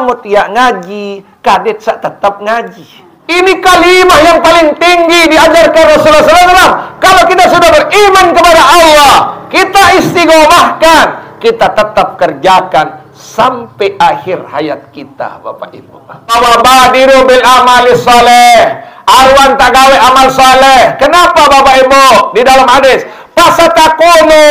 amut ya ngaji, kadet sak tetap ngaji. Ini kalimat yang paling tinggi diajarkan Rasulullah SAW. Kalau kita sudah beriman kepada Allah, kita istiqomahkan, kita tetap kerjakan sampai akhir hayat kita, Bapak Ibu. Badiru bil amali saleh. Arwan tak gawe amal saleh. Kenapa Bapak Ibu? Di dalam hadis, fasatakunu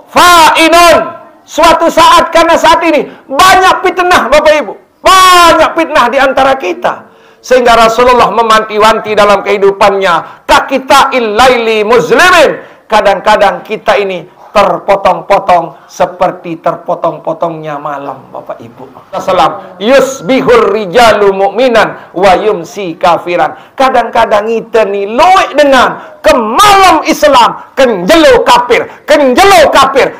fa'inun. Suatu saat, karena saat ini banyak fitnah Bapak Ibu, banyak fitnah di antara kita, sehingga Rasulullah memanti-wanti dalam kehidupannya, kakita illaili muslimin. Kadang-kadang kita ini terpotong-potong seperti terpotong-potongnya malam, Bapak Ibu. Assalam yusbihur rijalu mu'minan wa yumsi kafiran. Kadang-kadang kita ni loik dengan ke malam Islam, kenjelo kafir,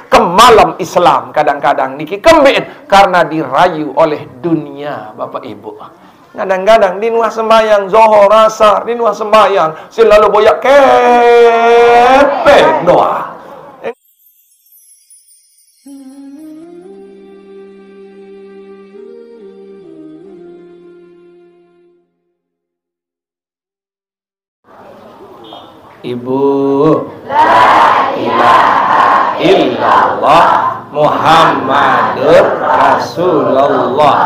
ke malam Islam. Kadang-kadang niki kembit karena dirayu oleh dunia, Bapak Ibu. Kadang-kadang di nuah sembahyang zohor asar, di nuah sembahyang selalu boyak kepek doa. Ibu, la ilaha illallah Muhammadur Rasulullah.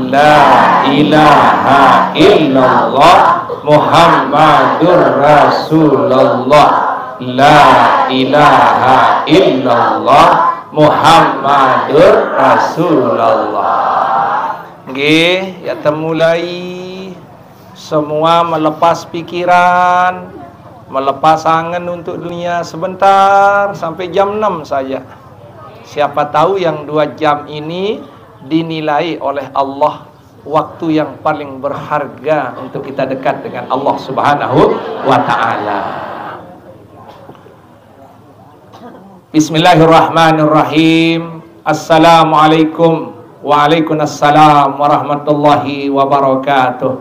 La ilaha illallah Muhammadur Rasulullah. La ilaha illallah Muhammadur Rasulullah. Nggih, ya temulai semua melepas pikiran, melepas angan untuk dunia sebentar sampai jam 6 saja. Siapa tahu yang 2 jam ini dinilai oleh Allah waktu yang paling berharga untuk kita dekat dengan Allah Subhanahu wa ta'ala. Bismillahirrahmanirrahim. Assalamualaikum. Waalaikumsalam warahmatullahi wabarakatuh.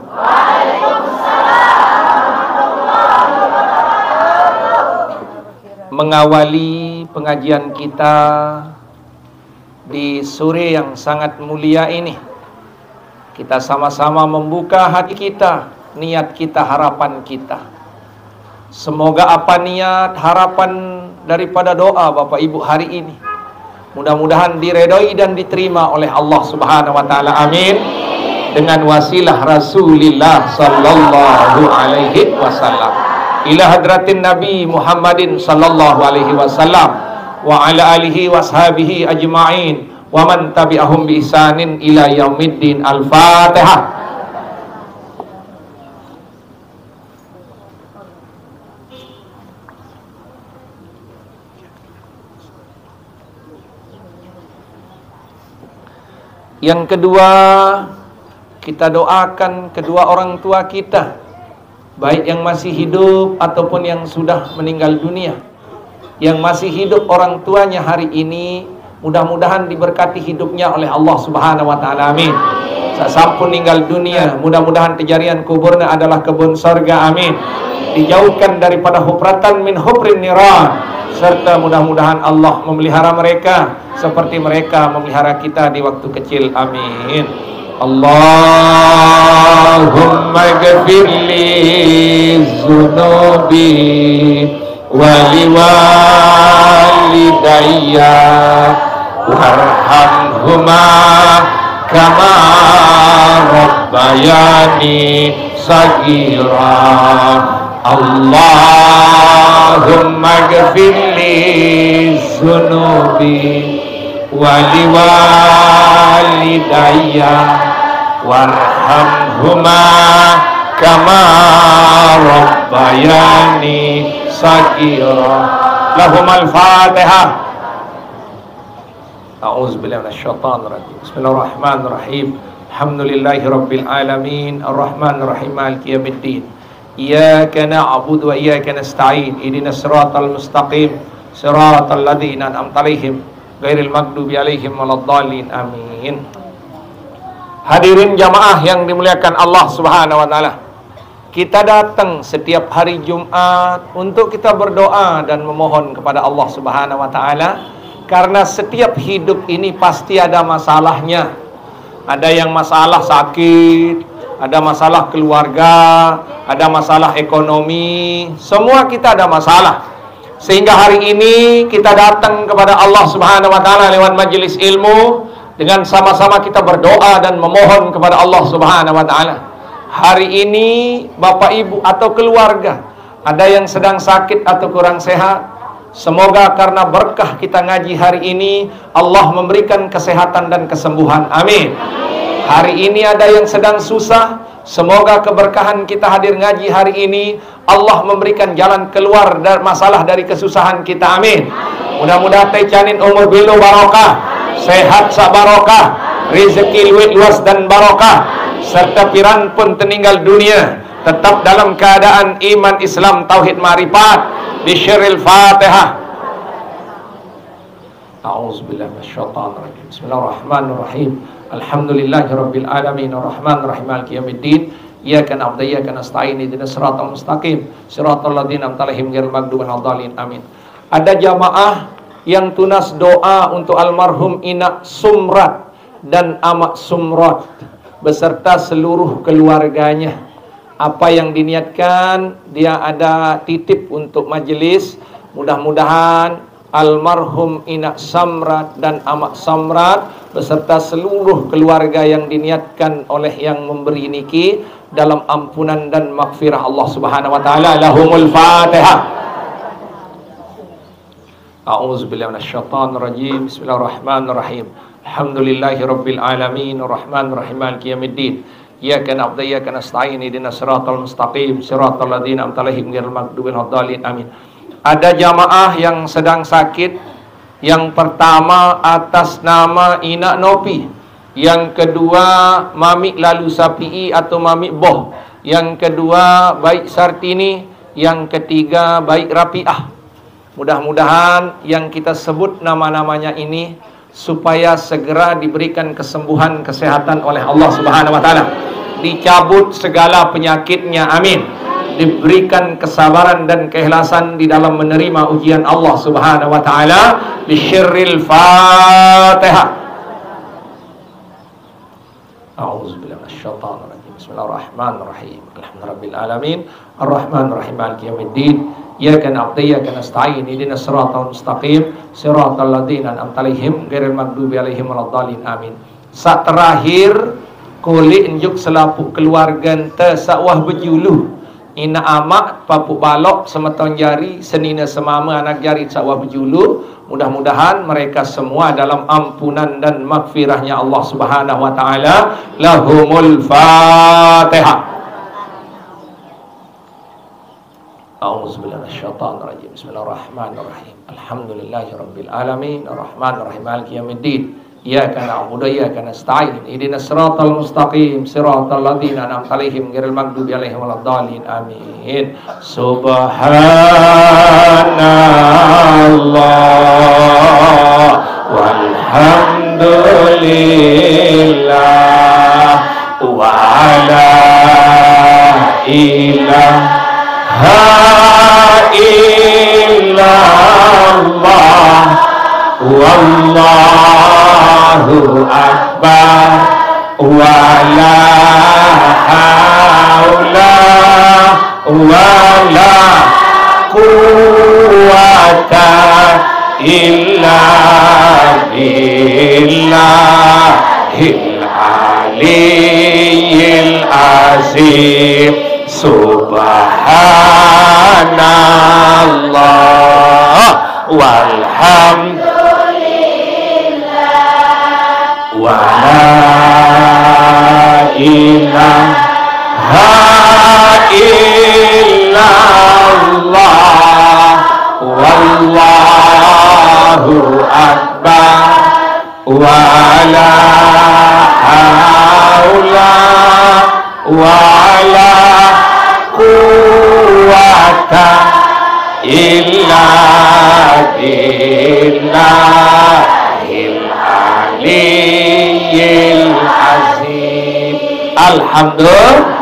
Mengawali pengajian kita di sore yang sangat mulia ini, kita sama-sama membuka hati kita, niat kita, harapan kita. Semoga apa niat, harapan daripada doa Bapak Ibu hari ini mudah-mudahan diredai dan diterima oleh Allah Subhanahu wa ta'ala. Amin. Dengan wasilah Rasulullah sallallahu alaihi wasallam ila hadratin Nabi Muhammadin sallallahu alaihi wasallam wa ala alihi washabihi ajma'in wa man tabi'ahum bi ihsanin ila yaumiddin. Al-Fatihah. Yang kedua, kita doakan kedua orang tua kita, baik yang masih hidup ataupun yang sudah meninggal dunia. Yang masih hidup orang tuanya hari ini, mudah-mudahan diberkati hidupnya oleh Allah Subhanahu wa ta'ala. Amin. Sasampun meninggal dunia, mudah-mudahan kejarian kuburnya adalah kebun sorga. Amin. Dijauhkan daripada hupratan min huprin niran, serta mudah-mudahan Allah memelihara mereka seperti mereka memelihara kita di waktu kecil. Amin. Allahumma ghfirli dzunubi waliwalidayya warhamhuma kama rabbayani saghira. Allahumma ghfirli dzunubi waliwalidayya warhamhuma kama rabbayani saghira. Lahumul Fatihah. A'udzubillahi minasyaitonir rajim. Bismillahirrahmanirrahim. Alhamdulillahirabbil alamin arrahmanirrahim maliki yaumiddin. Iyyaka na'budu wa iyyaka nasta'in. Ihdinas siratal mustaqim. Siratal ladzina an'amta 'alaihim ghairil maghdubi 'alaihim waladdallin. Amin. Hadirin jamaah yang dimuliakan Allah Subhanahu wa taala. Kita datang setiap hari Jumat untuk kita berdoa dan memohon kepada Allah Subhanahu wa taala, karena setiap hidup ini pasti ada masalahnya. Ada yang masalah sakit, ada masalah keluarga, ada masalah ekonomi, semua kita ada masalah. Sehingga hari ini kita datang kepada Allah Subhanahu wa taala lewat majelis ilmu dengan sama-sama kita berdoa dan memohon kepada Allah Subhanahu wa taala. Hari ini Bapak Ibu atau keluarga ada yang sedang sakit atau kurang sehat, semoga karena berkah kita ngaji hari ini Allah memberikan kesehatan dan kesembuhan. Amin. Hari ini ada yang sedang susah, semoga keberkahan kita hadir ngaji hari ini Allah memberikan jalan keluar dari masalah dari kesusahan kita. Amin. Mudah-mudahan teh canin umur bilu barokah, sehat sak barokah, rezeki luas dan barokah, serta piran pun teninggal dunia tetap dalam keadaan iman, Islam, tauhid, ma'rifat. Bisyiril Fatihah. A'udzubillahi minasyaitonir rajim. Bismillahirrahmanirrahim. Alhamdulillahirabbil alamin arrahmanirrahim maliki yaumiddin. Iyyaka na'budu wa iyyaka nasta'in ihdinas siratal mustaqim siratal ladzina an'amta 'alaihim ghairil maghdubi 'alaihim. Amin. Ada jamaah yang tunas doa untuk almarhum Ina Sumrat dan Amak Sumrat beserta seluruh keluarganya. Apa yang diniatkan dia ada titip untuk majelis. Mudah-mudahan almarhum Ina Samrat dan Amak Samrat beserta seluruh keluarga yang diniatkan oleh yang memberi niki dalam ampunan dan maghfirah Allah Subhanahu wa taala. Lahumul Fatihah. A'udzubillahi minasyaitonir rajim. Bismillahirrahmanirrahim. Alhamdulillahirabbil alamin arrahmanirrahim maliki yaumiddin. Iyyaka na'budu wa iyyaka nasta'in ihdinas siratal mustaqim siratal ladzina an'amta 'alaihim ghairil maghdubi 'alaihim. Amin. Ada jamaah yang sedang sakit. Yang pertama atas nama Ina Nopi, yang kedua Mami Lalu Sapi'i atau Mami Boh, yang kedua Baik Sartini, yang ketiga Baik Rapiah. Mudah-mudahan yang kita sebut nama-namanya ini supaya segera diberikan kesembuhan, kesehatan oleh Allah Subhanahu wa taala. Dicabut segala penyakitnya. Amin. Diberikan kesabaran dan keikhlasan di dalam menerima ujian Allah Subhanahu wa taala. Bisyirril Fatihah. A'udzubillahi minasyaitonir rajim. Bismillahirrahmanirrahim. Alhamdulillahirabbil alamin arrahmanirrahim maliki yaumiddin. Iyyaka na'budu wa iyyaka nasta'in ihdinas siratal mustaqim siratal ladzina an'amta 'alaihim ghairil maghdubi 'alaihim waladdallin. Amin. Saat terakhir kulit njuk selapuk keluarga ente sawah berjuluh Ina Amak papuk balok semeton jari senina semama anak jari sawah berjuluh. Mudah-mudahan mereka semua dalam ampunan dan maghfirahnya Allah Subhanahu wa taala. Lahumul Fatihah. A'udzubillahi minasyaitonir rajim. Bismillahirrahmanirrahim. Alhamdulillahirabbil alamin arrahmanirrahim maliki yaumiddin. Iyyaka na'budu wa iyyaka nasta'in ihdinas siratal mustaqim siratal ladzina an'amta 'alaihim ghairil maghdubi 'alaihim waladdallin. Amin. Subhanallah walhamdulillah wa la ilaha illallah wallahu akbar wa la haula wa la quwwata illa billahil aliyyil azim. Subhanallah walhamdulillah wa la ilaha illallah wallahu akbar wa la haula wa la quwwata illa billahil aliyyil azim. Alhamdulillah.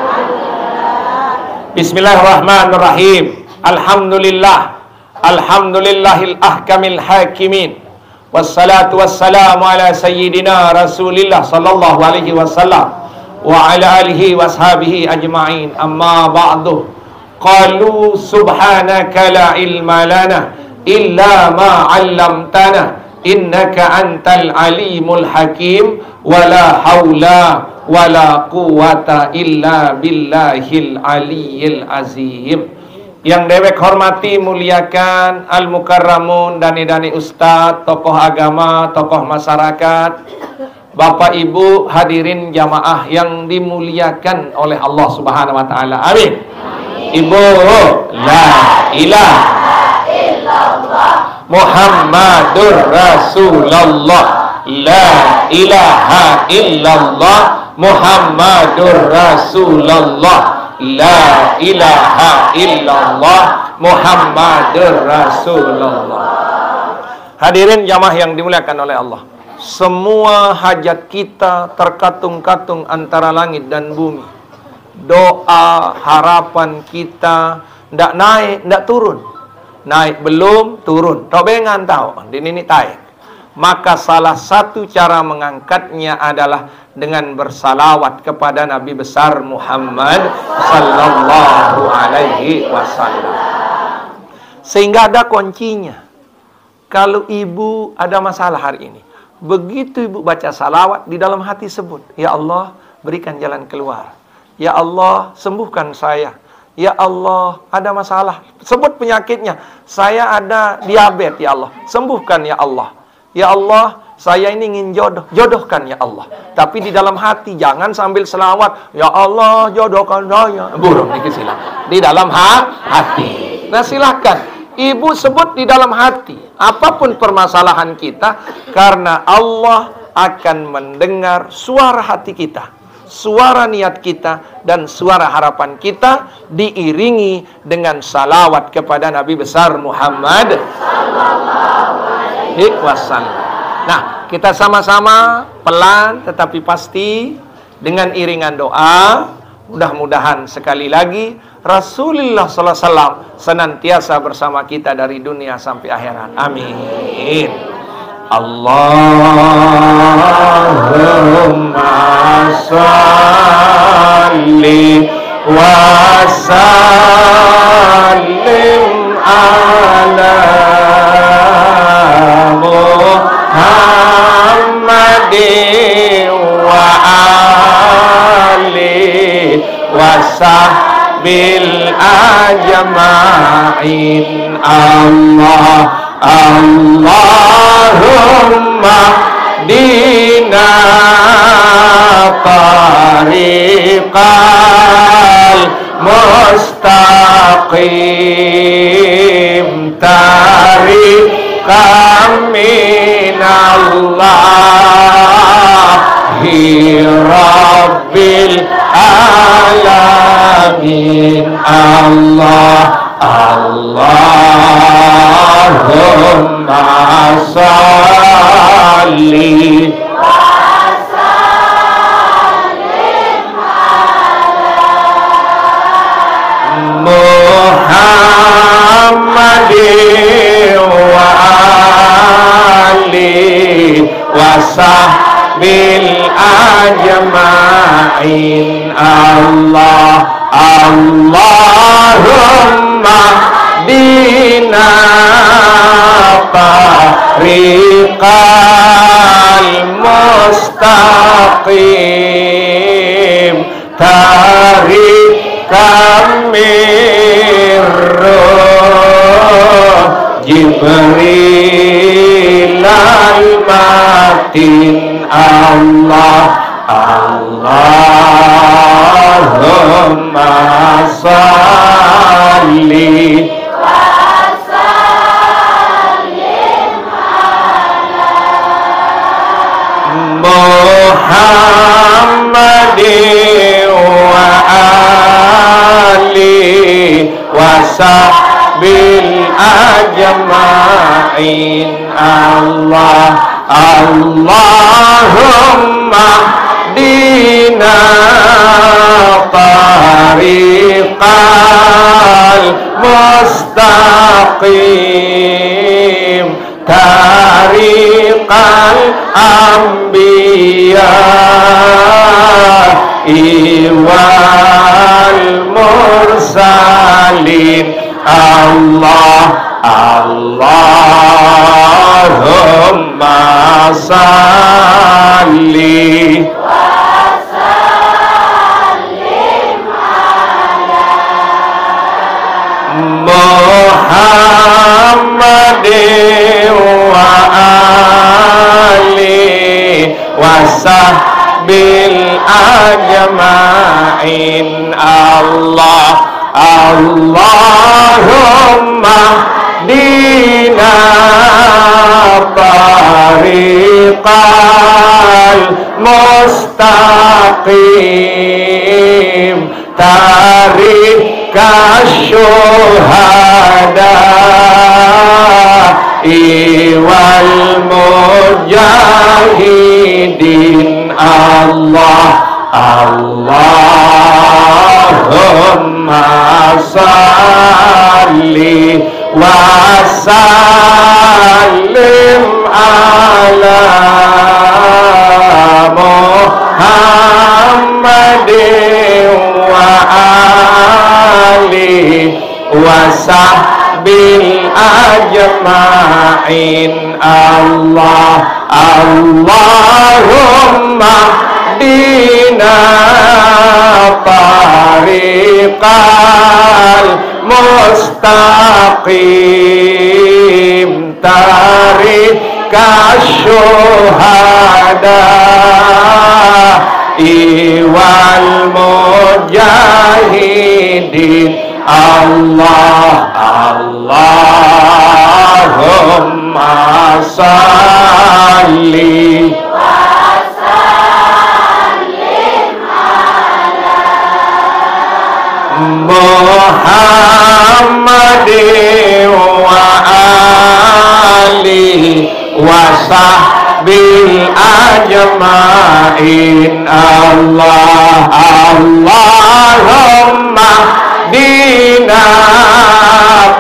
Bismillahirrahmanirrahim. Alhamdulillah. Alhamdulillahil ahkamil hakimin. Wassalatu wassalamu ala sayyidina Rasulillah sallallahu alaihi wasallam wa ala alihi washabihi ajma'in. Amma ba'du. Qalu subhanaka la ilma lana illa ma 'allamtana innaka antal alimul hakim wala haula wala quwata illa billahil aliyyil azim. Yang dewek hormati muliakan al-mukarramun dani-dani ustadz, tokoh agama, tokoh masyarakat, Bapak Ibu hadirin jamaah yang dimuliakan oleh Allah Subhanahu wa taala. Amin. Ibu, la ilaha illallah Muhammadur Rasulullah. La ilaha illallah Muhammadur Rasulullah. La ilaha illallah Muhammadur Rasulullah. Hadirin jamaah yang dimuliakan oleh Allah, semua hajat kita terkatung-katung antara langit dan bumi. Doa, harapan kita ndak naik, ndak turun. Naik belum, turun. Tobengan tahu, ini taik. Maka salah satu cara mengangkatnya adalah dengan bersalawat kepada Nabi besar Muhammad sallallahu alaihi wasallam. Sehingga ada kuncinya. Kalau ibu ada masalah hari ini, begitu ibu baca salawat, di dalam hati sebut, ya Allah berikan jalan keluar. Ya Allah sembuhkan saya. Ya Allah ada masalah, sebut penyakitnya. Saya ada diabetes, ya Allah sembuhkan ya Allah. Ya Allah, saya ini ingin jodoh, jodohkan ya Allah. Tapi di dalam hati, jangan sambil selawat, ya Allah jodohkan saya. Burung dikit silah. Di dalam hati. Nah silahkan, ibu sebut di dalam hati. Apapun permasalahan kita, karena Allah akan mendengar suara hati kita, suara niat kita, dan suara harapan kita, diiringi dengan salawat kepada Nabi besar Muhammad wasallam. Nah, kita sama-sama pelan tetapi pasti dengan iringan doa. Mudah-mudahan sekali lagi Rasulullah sallallahu alaihi wasallam senantiasa bersama kita dari dunia sampai akhirat. Amin. Allahumma shalli wa sallim ala Muhammadin wa ali wa sahbil ajma'in. Allahumma dina tariqal mustaqim tariqam minallahi rabbil alamin. Allahumma salli Muhammadin wa ali wa sahbil ajma'in. Allahumma dina tariqal mustaqim tariqam Jibril al-matin. Allahumma salli wa sallim ala Muhammadin wa ali wa sahbil ajma'in. Allahumma dina tariqal mustaqim tariqam anbiya wal mursalin. Allahumma salli Muhammadin wa ali wa sahbil ajma'in. Allahumma dina tariqal mustaqim tariqas syuhada wal mujahidin. Allahumma salli wa sallim ala Muhammadin wa ali wa sahbil ajma'in. Allahumma dina tariqal mustaqim tariqas syuhada wal mujahidin. Allahumma salli Muhammadin wa ali wa sahbil ajma'in. Allahumma dina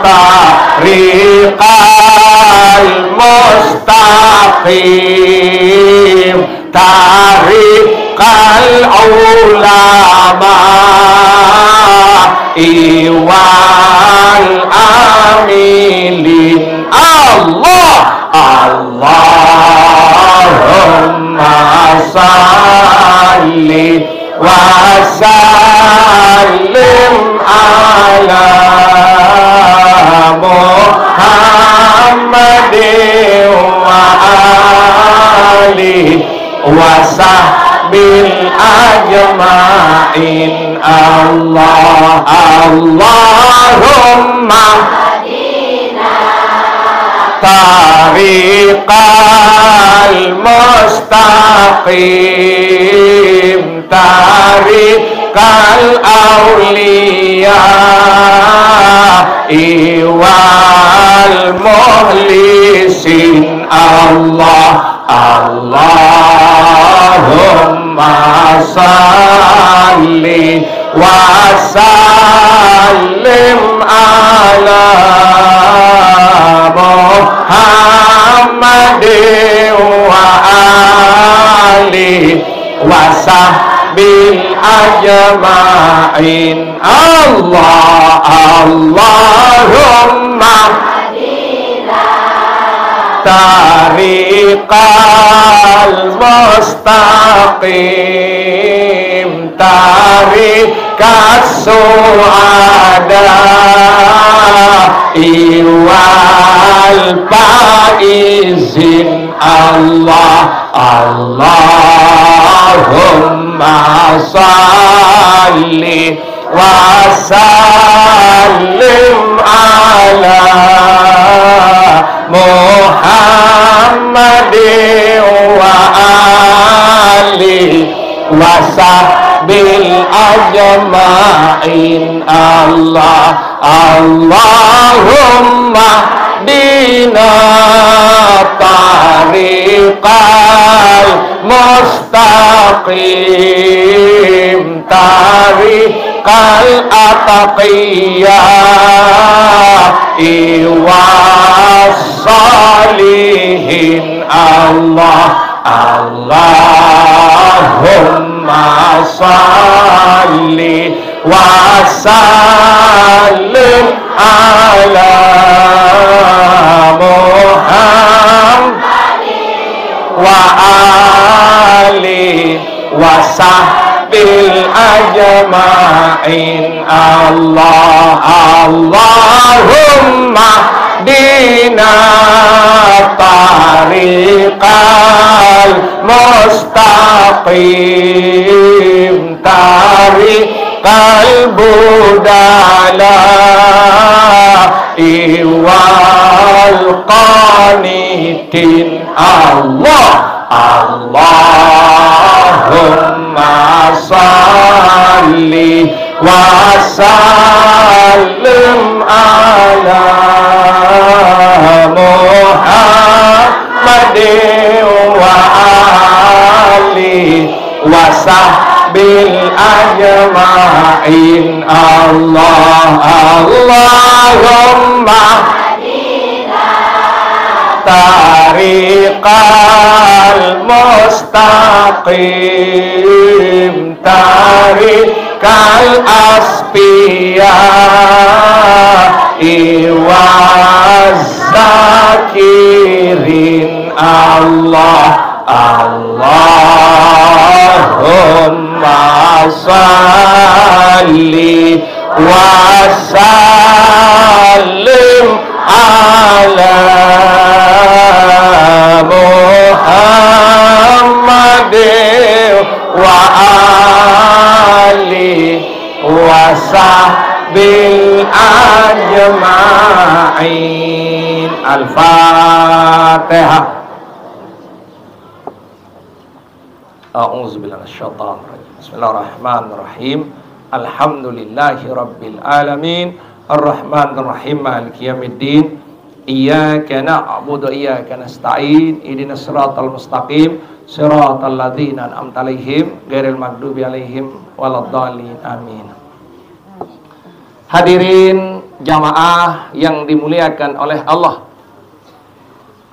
tariqal mustaqim tariqal ulama wal amilin. Allahumma salli wa sallim ala Muhammadin wa ali wa sahbil ajma'in. Allahumma tariqal mustaqim tariqal awliya wal muhlisin. Allahumma salli wa sallim ala Muhammadin wa ali wa sahbil ajma'in. Allahumma tariqal mustaqim tariqas su'ada wal faizin. Allahumma salli wa sallim ala Muhammadin wa ali wa sahbil ajma'in. Allahumma dina tariqal mustaqim tariqal ataqiyah was salihin. Allah. Allahumma salli wa sallim ala Muhammad wa ali wa sahbil ajma'in. Allahumma dina tariqal mustaqim tariqal budala iwal qanitin. Allahumma salli wa sallim ala Muhammadin wa ali wa sahbil ajma'in. Allahumma tariqal mustaqim tariqal asfiya iwazakirin. Allahumma salli wa sallim ala Muhammadin wa ali wa sahbil ajma'in. Al-Fatihah. A'udzubillahi minasyaitonir rajim. Bismillahirrahmanirrahim. Alhamdulillahi rabbil alamin. Ar-Rahmanir Rahim. Maliki yaumiddin. Iyyaka na'budu wa iyyaka nasta'in. Ihdinas siratal mustaqim. Siratal ladzina an'amta 'alaihim ghairil maghdubi 'alaihim waladdallin. Amin. Hadirin jamaah yang dimuliakan oleh Allah.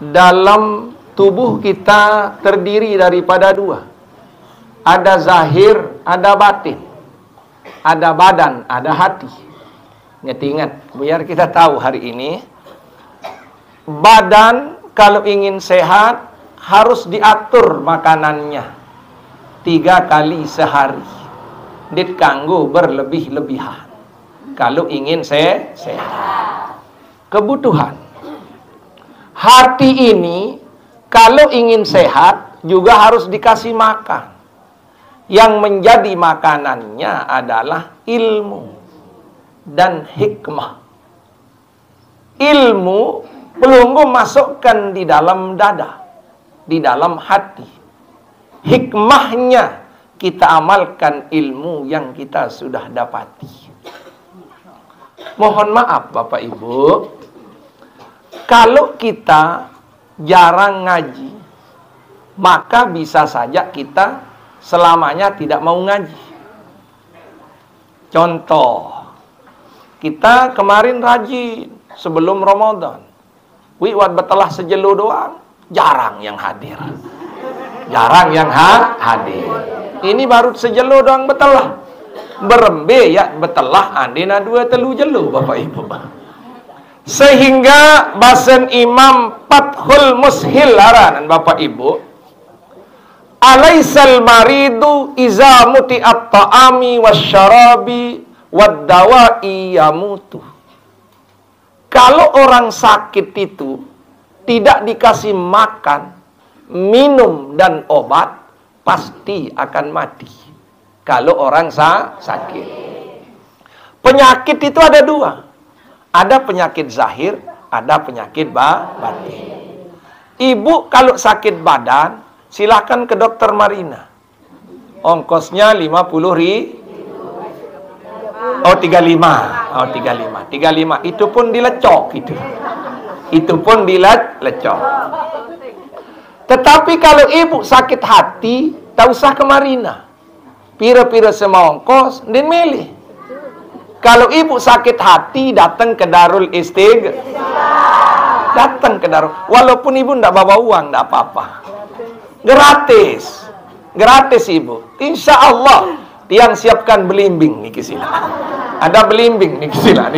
Dalam tubuh kita terdiri daripada dua. Ada zahir, ada batin. Ada badan, ada hati. Ingat, biar kita tahu hari ini, badan kalau ingin sehat harus diatur makanannya 3 kali sehari. Dit kanggo berlebih-lebihan kalau ingin sehat. Kebutuhan hati ini kalau ingin sehat juga harus dikasih makan. Yang menjadi makanannya adalah ilmu dan hikmah. Ilmu pelunggu masukkan di dalam dada, di dalam hati. Hikmahnya kita amalkan ilmu yang kita sudah dapati. Mohon maaf Bapak Ibu, kalau kita jarang ngaji, maka bisa saja kita selamanya tidak mau ngaji. Contoh, kita kemarin rajin sebelum Ramadan. Wat betelah sejelo doang, jarang yang hadir. Jarang yang hadir. Ini baru sejelo doang betelah. Berembe ya betelah andina 2 telu jelo Bapak Ibu. Sehingga basen Imam Fathul Mushil aranan Bapak Ibu, alaisal maridu iza muti'at ta'ami wasyarabi waddawai yamutu. Kalau orang sakit itu tidak dikasih makan, minum dan obat, pasti akan mati. Kalau orang sakit. Penyakit itu ada 2. Ada penyakit zahir, ada penyakit batin. Ibu kalau sakit badan, silakan ke dokter Marina. Ongkosnya 50.000. Oh 35. 35 itu pun dilecok itu. Itu pun dilecok. Tetapi kalau ibu sakit hati, tak usah ke Marina. Pira-pira semua ongkos dan milih. Kalau ibu sakit hati datang ke Darul Istighfar. Datang ke Darul. Walaupun ibu tidak bawa uang, tidak apa-apa. Gratis. Gratis ibu. Insya Allah. Tiang siapkan belimbing niki sila. Ada belimbing niki sila.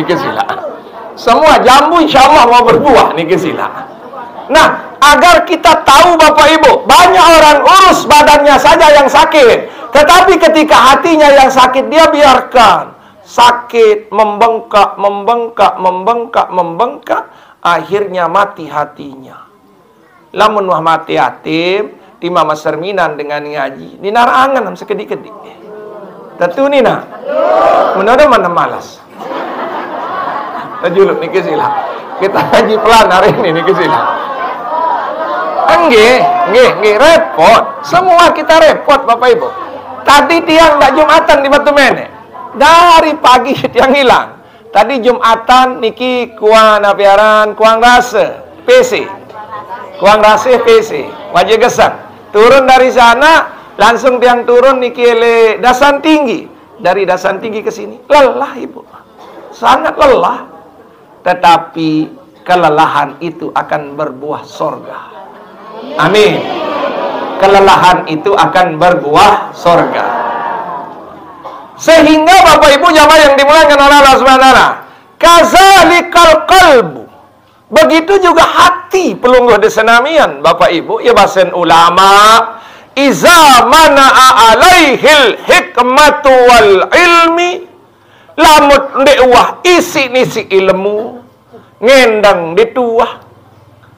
Semua jambu insya Allah mau berbuah niki sila. Nah, agar kita tahu Bapak Ibu, banyak orang urus badannya saja yang sakit. Tetapi ketika hatinya yang sakit, dia biarkan. Sakit, membengkak, akhirnya mati hatinya. Lamun wah mati yatim, di mama serminan dengan ngaji. Di narangan sekedik-kedik. Tentu nina. Menurut mana malas. Tajuluk niki sila. Kita ngaji pelan hari ini niki sila. Nggih, repot. Semua kita repot Bapak Ibu. Tadi tiang tak Jumatan di Batu Mene. Dari pagi tiang hilang. Tadi Jumatan niki kuang napiaran, kuang rasa, PC. Kuang rasa PC, wajah gesang. Turun dari sana, langsung tiang turun niki ele Dasan Tinggi. Dari Dasan Tinggi ke sini. Lelah Ibu. Sangat lelah. Tetapi kelelahan itu akan berbuah sorga. Amin. Kelelahan itu akan berbuah sorga. Sehingga Bapak Ibu jamaah yang dimuliakan oleh Allah Subhanahu wa taala, kazalikal qalbu. Begitu juga hati pelungguh desenamian Bapak Ibu, ya basen ulama, iza mana'a alaihil hikmatu wal ilmi, lamut ndewah isi nisi ilmu, ngendang dituah,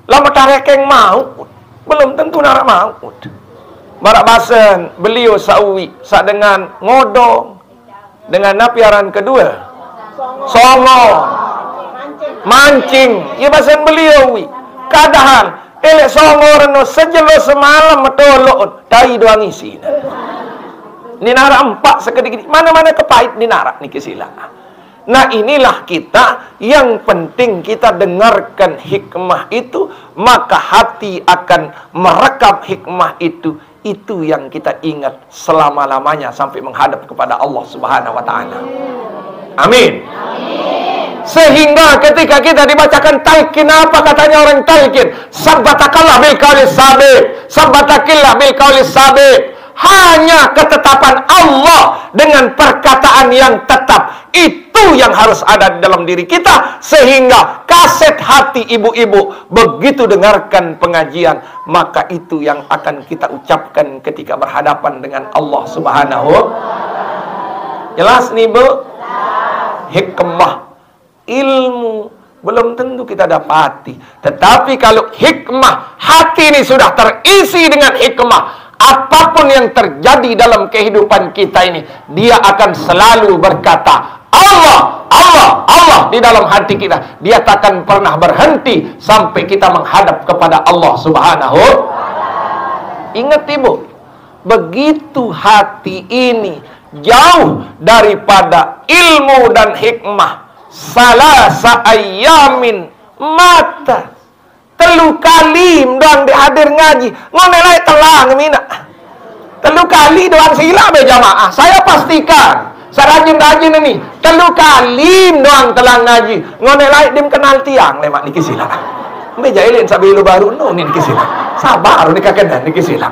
lamut tarekeng maut. Belum tentu narak maut. Barak basen beliau sawi sak dengan ngodong dengan napiaran kedua songo mancing ya basen beliau wi kadahan elek songo reno sejelo semalam metolok tai doang isi ni narak empat sekedik mana-mana kepait ni narak niki sila. Nah inilah kita, yang penting kita dengarkan hikmah itu, maka hati akan merekam hikmah itu yang kita ingat selama-lamanya sampai menghadap kepada Allah Subhanahu wa taala. Amin. Sehingga ketika kita dibacakan talqin, apa katanya orang talqin? Sabbatakallah bil qaulis sabit, sabbatakillah bil qaulis sabit. Hanya ketetapan Allah dengan perkataan yang tetap, itu yang harus ada di dalam diri kita. Sehingga kaset hati ibu-ibu begitu dengarkan pengajian, maka itu yang akan kita ucapkan ketika berhadapan dengan Allah Subhanahu. Jelas nih Bu? Hikmah ilmu belum tentu kita dapati, tetapi kalau hikmah hati ini sudah terisi dengan hikmah, apapun yang terjadi dalam kehidupan kita ini, dia akan selalu berkata Allah, Allah, Allah di dalam hati kita. Dia takkan pernah berhenti sampai kita menghadap kepada Allah Subhanahu. Ingat Ibu, begitu hati ini jauh daripada ilmu dan hikmah, salasa ayamin mata telu kali doang dihadir ngaji ngonelai telang mina telu kali doang sila be jamaah. Saya pastikan sarajin-rajin ini telu kali doang telang ngaji ngonelai dim kenal tiang lemak niki sila be jailin sabilu baru no niki sila sabar nika kedan niki sila.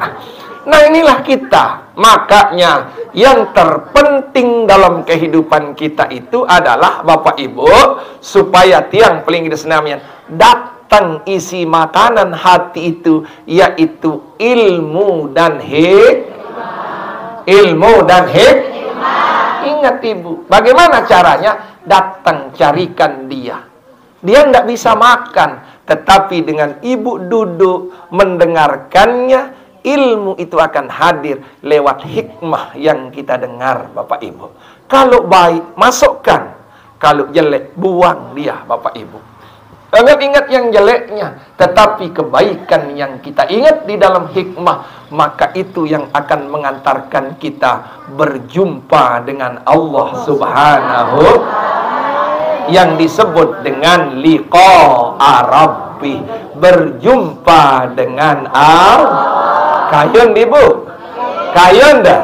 Nah inilah kita. Makanya yang terpenting dalam kehidupan kita itu adalah Bapak Ibu, supaya tiang peling desenamian datang isi makanan hati itu, yaitu ilmu dan hikmah. Ilmu dan hikmah. Ingat Ibu, bagaimana caranya? Datang carikan dia. Dia tidak bisa makan, tetapi dengan Ibu duduk mendengarkannya, ilmu itu akan hadir lewat hikmah yang kita dengar Bapak Ibu. Kalau baik, masukkan. Kalau jelek, buang dia Bapak Ibu. Jangan ingat yang jeleknya, tetapi kebaikan yang kita ingat di dalam hikmah, maka itu yang akan mengantarkan kita berjumpa dengan Allah Subhanahu, yang disebut dengan liqa'a rabbi, berjumpa dengan Allah. Kayun Ibu? Kayun dah?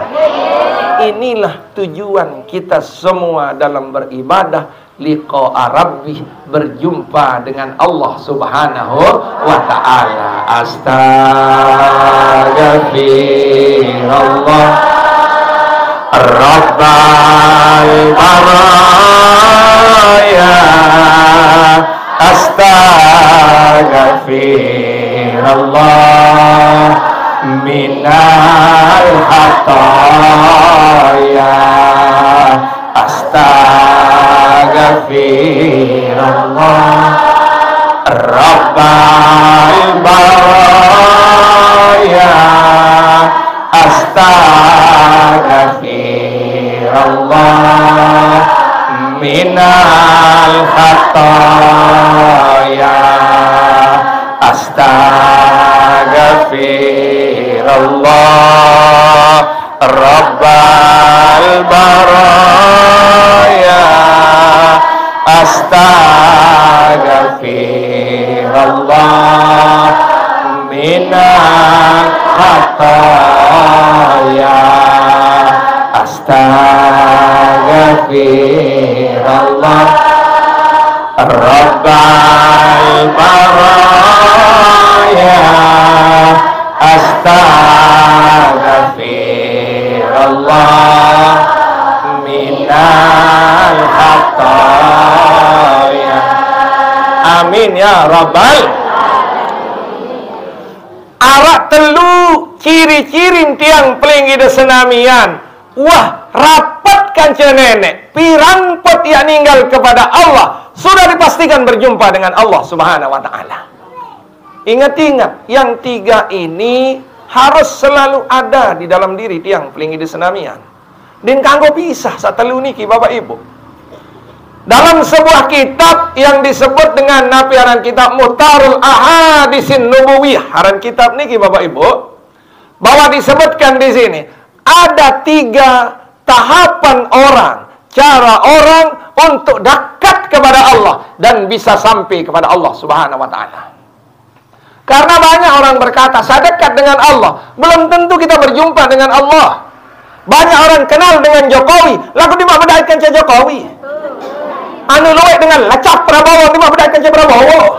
Inilah tujuan kita semua dalam beribadah, liqa'a rabbih, berjumpa dengan Allah Subhanahu wa ta'ala. Astaghfirullah Rabbal baraya, astaghfirullah minal khataya, astaghfirullah Rabbal baraya, astaghfirullah minal khataya, astaghfirullah Rabbal baraya, astaghfirullah minal khataya, astaghfirullah Rabbal baraya, astaghfirullah minal khataya. Amin ya Rabbal. Arak telu ciri-ciri tiang pelinggi desenamian. Wah, rapatkan nenek. Pirang pot ia ninggal kepada Allah. Sudah dipastikan berjumpa dengan Allah Subhanahu wa ta'ala. Ingat-ingat, yang tiga ini harus selalu ada di dalam diri tiang pelinggi desenamian. Dan kanggo pisah satelu niki Bapak Ibu. Dalam sebuah kitab yang disebut dengan napiaran kitab Muhtarul Ahadisin Nubawiyah, haran kitab niki Bapak Ibu, bahwa disebutkan di sini ada 3 tahapan orang, cara orang untuk dekat kepada Allah dan bisa sampai kepada Allah Subhanahu wa ta'ala. Karena banyak orang berkata, saya dekat dengan Allah, belum tentu kita berjumpa dengan Allah. Banyak orang kenal dengan Jokowi, lalu dia berdaitkan ke Jokowi. Anu luwek dengan lacap Prabowo, dia berdaitkan ke Prabowo.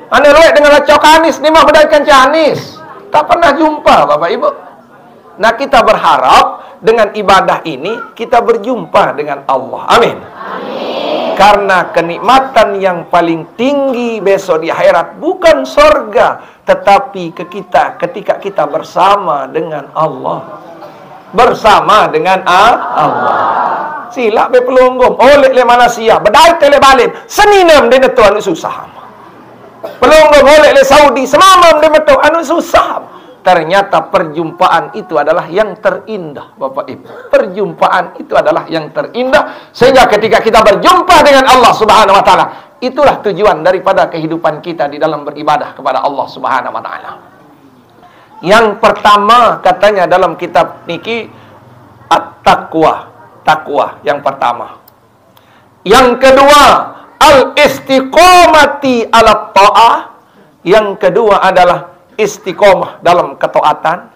Anu luwek dengan lacap Anies, dia berdaitkan ke Anies. Tak pernah jumpa Bapak Ibu. Nah, kita berharap dengan ibadah ini kita berjumpa dengan Allah. Amin. Amin. Karena kenikmatan yang paling tinggi besok di akhirat bukan sorga, tetapi ketika kita bersama dengan Allah. Bersama dengan Allah. Sila be pelunggum oleh le Malaysia, bedai tele balim, seninem de netu anu susah. Pelunggum oleh le Saudi, semamam de metu anu susah. Ternyata perjumpaan itu adalah yang terindah Bapak Ibu. Perjumpaan itu adalah yang terindah, sehingga ketika kita berjumpa dengan Allah Subhanahu wa ta'ala, itulah tujuan daripada kehidupan kita di dalam beribadah kepada Allah Subhanahu wa ta'ala. Yang pertama katanya dalam kitab niki at-taqwa, takwa yang pertama. Yang kedua al-istiqomati ala ta'ah. Yang kedua adalah istiqomah dalam ketaatan.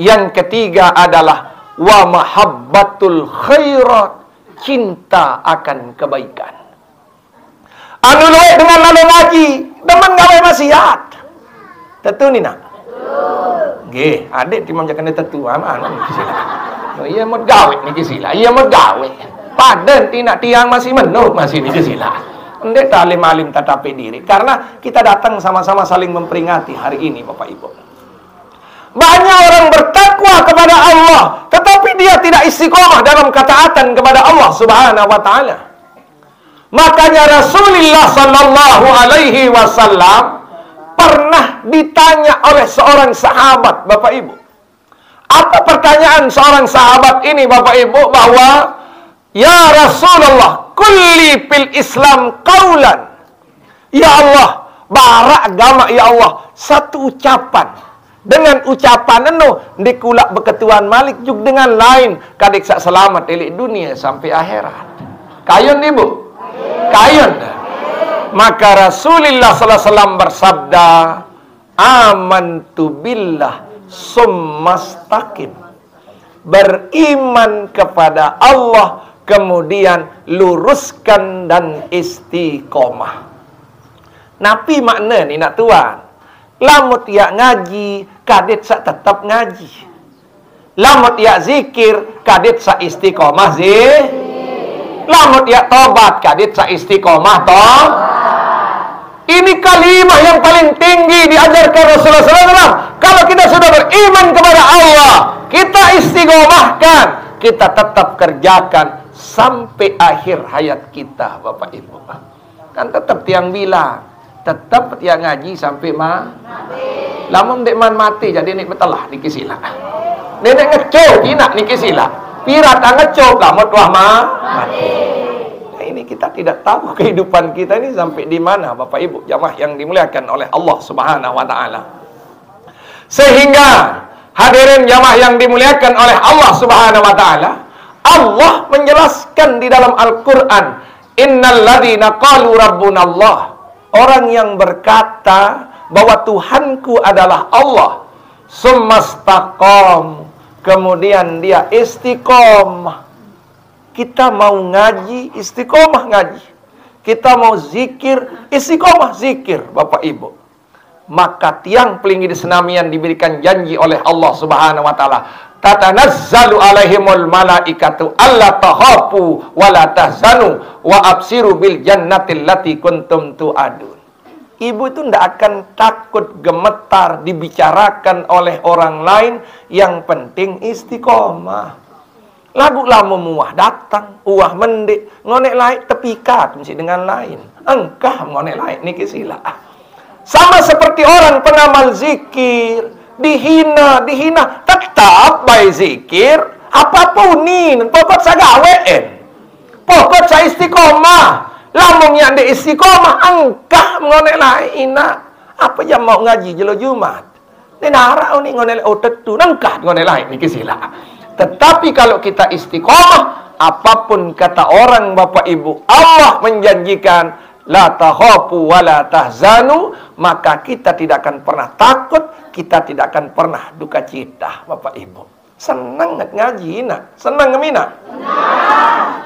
Yang ketiga adalah wa mahabbatul khairat, cinta akan kebaikan. Anu luwek dengan lalu ngaji, demen gawe maksiat. Tentu ni nak. Nggih, adik timam jakan tentu aman. Oh iya mau gawe niki sila. Iya mau gawe. Paden tina tiang masih menuh masih niki sila. Ndek alim-alim tatapi diri. Karena kita datang sama-sama saling memperingati hari ini Bapak Ibu. Banyak orang bertakwa kepada Allah, tetapi dia tidak istiqomah dalam ketaatan kepada Allah Subhanahu wa ta'ala. Makanya Rasulullah sallallahu alaihi wasallam pernah ditanya oleh seorang sahabat Bapak Ibu. Apa pertanyaan seorang sahabat ini Bapak Ibu? Bahwa ya Rasulullah, kulli fil Islam qaulan. Ya Allah, bara agama ya Allah, satu ucapan. Dengan ucapan anu dikulak beketuan Malik juk dengan lain kadik sak selamat elik dunia sampai akhirat. Kayun Ibu? Kayun. Maka Rasulullah sallallahu alaihi wasallam bersabda, amantu billah summastaqim. Beriman kepada Allah, kemudian luruskan dan istiqomah. Napi makna ni nak tuan. Lamut ya ngaji, kadit sak tetap ngaji. Lamut ya zikir, kadit sak istiqomah Lamut ya tobat, kadit sak istiqomah Ini kalimat yang paling tinggi diajarkan Rasulullah SAW. Kalau kita sudah beriman kepada Allah, kita istiqomahkan, kita tetap kerjakan sampai akhir hayat kita, Bapak Ibu. Kan tetap tiang bilang, tetap tiang ngaji sampai mati. Lamun dek man mati jadi nik betelah niki sila. Nenek ngecop inak niki sila. Pirata ngecop lamut wah mati. Ini kita tidak tahu kehidupan kita ini sampai di mana, Bapak Ibu jamaah yang dimuliakan oleh Allah Subhanahu wa taala. Sehingga hadirin jamaah yang dimuliakan oleh Allah Subhanahu wa taala, Allah menjelaskan di dalam Al-Qur'an, innal ladzina qalu rabbunallah, orang yang berkata bahwa Tuhanku adalah Allah, summastaqam, kemudian dia istiqomah. Kita mau ngaji, istiqomah ngaji. Kita mau zikir, istiqomah zikir, Bapak Ibu. Maka tiang pelinggi di senamian diberikan janji oleh Allah Subhanahu wa taala. Tatanazzalu alaihimul malaikatu alla tahafu wa la tahzanu wa absiru bil jannatil lati kuntum tu'adun. Ibu itu tidak akan takut gemetar dibicarakan oleh orang lain, yang penting istiqomah. Lagu lama muah datang, uah mendik, ngonek lain tepikat mesti dengan lain. Engkah ngonek lain niki sila. Sama seperti orang pengamal zikir, dihina, tetap baik zikir, apapun ni, pokok saya gawein. Pokok saya istiqomah. Lamun yang di istiqomah, engkah ngonek lain. Apa yang mau ngaji jelo Jumat? Ni nara ni ngonek lain, tetu, engkah ngonek lain niki sila. Tetapi kalau kita istiqomah, apapun kata orang, Bapak Ibu, Allah menjanjikan la takhafu wa la tahzanu, maka kita tidak akan pernah takut, kita tidak akan pernah duka cita, Bapak Ibu. Senang ngaji nak? Senang mina?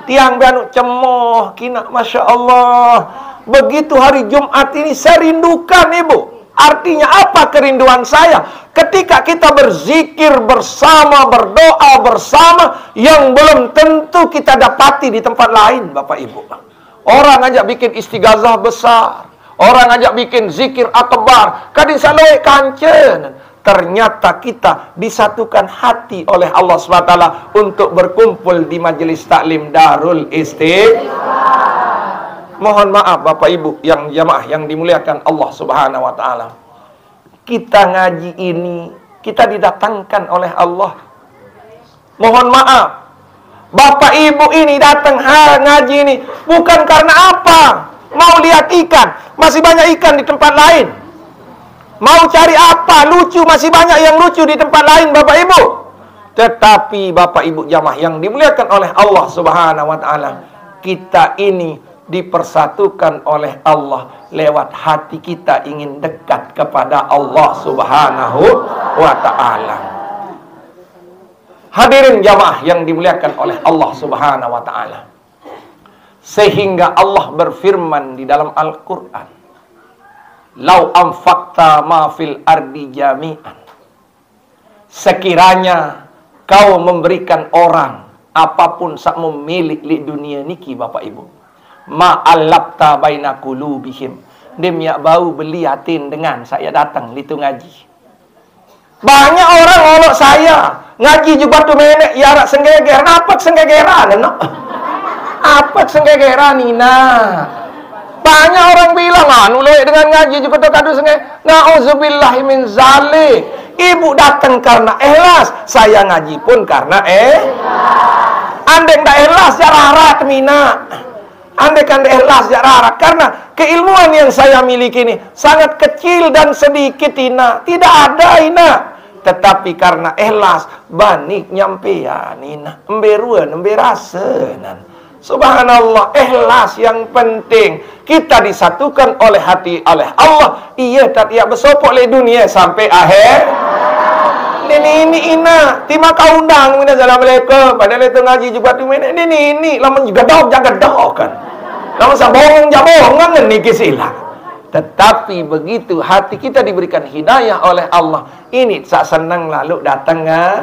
Tiang bianu cemoh kina, Masya Allah. Begitu hari Jumat ini saya rindukan, Ibu. Artinya apa kerinduan saya? Ketika kita berzikir bersama, berdoa bersama, yang belum tentu kita dapati di tempat lain, Bapak Ibu. Orang ajak bikin istighazah besar, orang ajak bikin zikir akbar, kadin saloi kancen. Ternyata kita disatukan hati oleh Allah SWT untuk berkumpul di majelis taklim Darul Istighfar. Mohon maaf Bapak Ibu yang jamaah yang dimuliakan Allah Subhanahu wa taala. Kita ngaji ini, kita didatangkan oleh Allah. Mohon maaf, Bapak Ibu ini datang ngaji ini bukan karena apa? Mau lihat ikan, masih banyak ikan di tempat lain. Mau cari apa? Lucu, masih banyak yang lucu di tempat lain, Bapak Ibu. Tetapi Bapak Ibu jamaah yang dimuliakan oleh Allah Subhanahu wa taala, kita ini dipersatukan oleh Allah lewat hati kita ingin dekat kepada Allah Subhanahu wa ta'ala. Hadirin jamaah yang dimuliakan oleh Allah Subhanahu wa ta'ala. Sehingga Allah berfirman di dalam Al-Quran, lau anfaqta ma fil ardi jami'an, sekiranya kau memberikan orang apapun sak memiliki di dunia niki, Bapak Ibu, ma'allabta baina qulubihim, dia bau beli atin dengan saya datang litu ngaji. Banyak orang olok saya ngaji juga tu menek ya rak senggeger, apa senggegeran no? Apa senggegeran Nina? Banyak orang bilang anu lek dengan ngaji juga tu kadu sengge. Nauzubillahi min zalik. Ibu datang karena ikhlas, saya ngaji pun karena andai ndak ikhlas ya rarat mina. Andai kan ikhlas ya rarat, karena keilmuan yang saya miliki ini sangat kecil dan sedikit ina, tidak ada ina. Tetapi karena ikhlas banik nyampean ina, emberuan emberasenan. Subhanallah, ikhlas yang penting. Kita disatukan oleh hati oleh Allah. Iya tak ia bersopok le dunia sampai akhir. Ini ina, tima kau undang mina assalamualaikum. Padahal itu ngaji juga tu mina ini lama juga dok jaga dok kan. Lama sabong kan ni kisila. Tetapi begitu hati kita diberikan hidayah oleh Allah, ini sak senang lalu datang kan.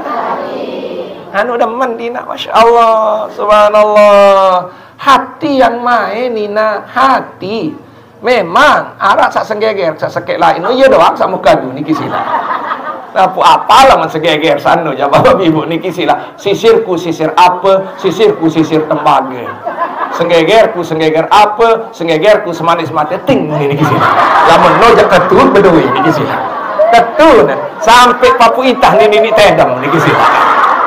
Anu demen dina, masya Allah, subhanallah. Hati yang main nina, hati. Memang arak sak senggeger, sak sekek lain. Oh iya doang sak muka du niki sila. Apa lah man segeger sano ya bapak ibu niki sila. Sisirku sisir apa, sisirku sisir tembaga. Senggegerku senggeger apa, senggegerku semanis mati ting niki sila. Lamun nojak ketut bedui niki sila. Ketut sampai papu itah nini tedam niki sila.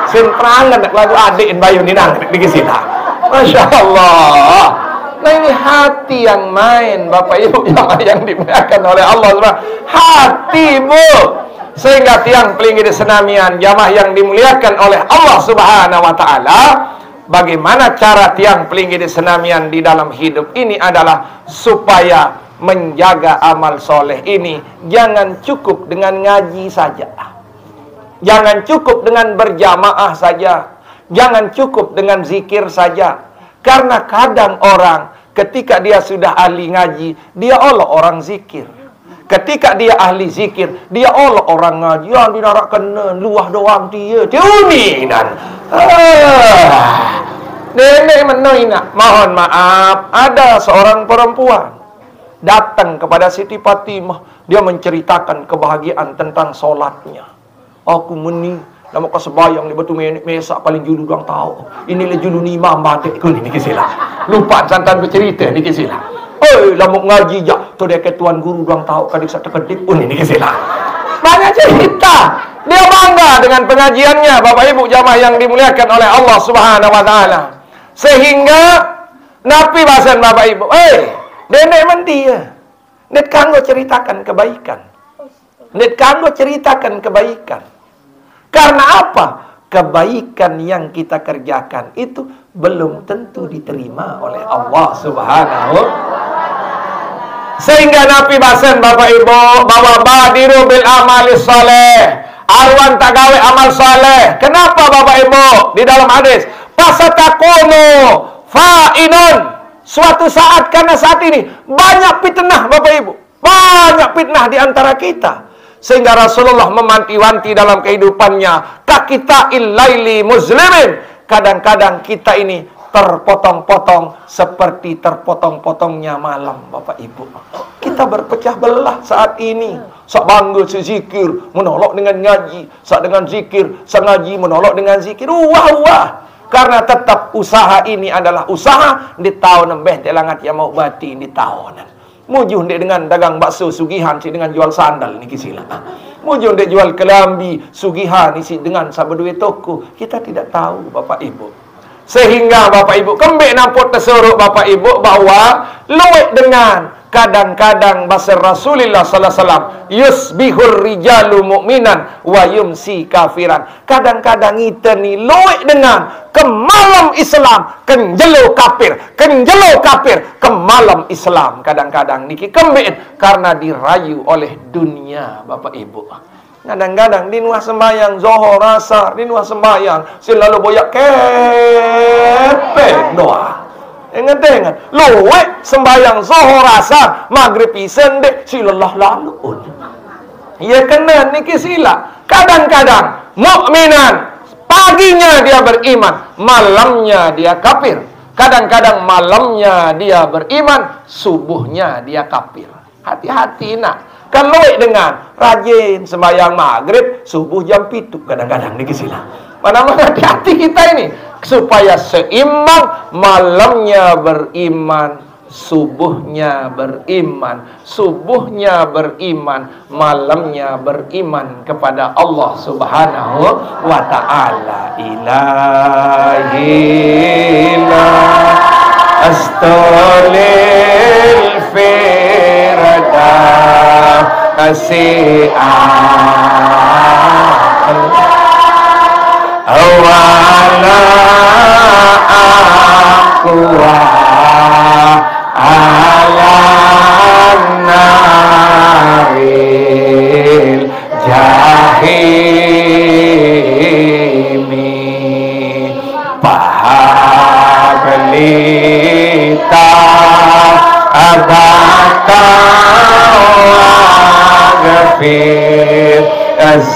Sin perangan lagu adik bayu ninang niki sila. Masya Allah. Nah ini hati yang main bapak ibu yang dimuliakan oleh Allah Subhanahu. Hati bu, sehingga tiang pelinggi di senamian jamaah yang dimuliakan oleh Allah Subhanahu wa taala. Bagaimana cara tiang pelinggi di senamian di dalam hidup ini adalah supaya menjaga amal soleh ini jangan cukup dengan ngaji saja, jangan cukup dengan berjamaah saja, jangan cukup dengan zikir saja. Karena kadang orang ketika dia sudah ahli ngaji, dia olah orang zikir. Ketika dia ahli zikir, dia olah orang ngaji. Yang dinarak kena luah doang dia. Tiuni dan nenek menoina. Mohon maaf, ada seorang perempuan datang kepada Siti Fatimah. Dia menceritakan kebahagiaan tentang solatnya. Aku meni nama kau sebayang ni betul mesak paling julu doang tahu. Inilah julu ni imam batik ku ni kisila. Lupa santan bercerita ni kisila. Oi, lamuk ngaji jak tu dia ke tuan guru doang tahu kadik sak terkedip pun ni kisila. Banyak cerita. Dia bangga dengan pengajiannya, Bapak Ibu jamaah yang dimuliakan oleh Allah Subhanahu wa taala. Sehingga napi bahasan Bapak Ibu, nenek mandi ya. Nek kanggo ceritakan kebaikan. Nek kanggo ceritakan kebaikan. Karena apa? Kebaikan yang kita kerjakan itu belum tentu diterima oleh Allah Subhanahu. Sehingga Nabi bahasan Bapak Ibu bahwa badiru bil amali saleh. Arwan tak gawe amal saleh. Kenapa Bapak Ibu? Di dalam hadis, fasatakunu fa'inun. Suatu saat, karena saat ini banyak fitnah Bapak Ibu. Banyak fitnah di antara kita. Sehingga Rasulullah memanti-wanti dalam kehidupannya, kakita illaili muslimin. Kadang-kadang kita ini terpotong-potong seperti terpotong-potongnya malam Bapak Ibu. Kita berpecah belah saat ini. Sak bangga sezikir menolak dengan ngaji, sak dengan zikir, sak ngaji menolak dengan zikir. Wah. Karena tetap usaha ini adalah usaha di tahun nembeh telangat yang mau bati di tahunan. Mujuh dek dengan dagang bakso sugihan si dengan jual sandal ni kisila. Mujuh dek jual kelambi sugihan ni si dengan sabedue toko. Kita tidak tahu Bapak Ibu. Sehingga Bapak Ibu kembali nampak tersuruh Bapak Ibu bahwa luwek dengan kadang-kadang bahasa Rasulullah sallallahu alaihi wasallam yusbihur rijalu mu'minan wa yumsi kafiran. Kadang-kadang kita ni luwek dengan kemalam Islam kenjelo kafir, kemalam Islam. Kadang-kadang niki kembit karena dirayu oleh dunia Bapak Ibu. Kadang-kadang di nuah sembayang zohor asar, di nuah sembayang selalu boyak kepe doa. Ingat luwek sembayang zohor asar maghrib isen dek silallah lalu. Ya kena niki sila. Kadang-kadang mukminan paginya dia beriman, malamnya dia kafir. Kadang-kadang malamnya dia beriman, subuhnya dia kafir. Hati-hati nak. Kan luwek dengan rajin sembahyang maghrib, subuh jam 7 kadang-kadang niki sila. Mana-mana hati kita ini supaya seimbang, malamnya beriman, subuhnya beriman, malamnya beriman kepada Allah Subhanahu wa taala. Ilahina astolil firda awala aqwa ala naril jahil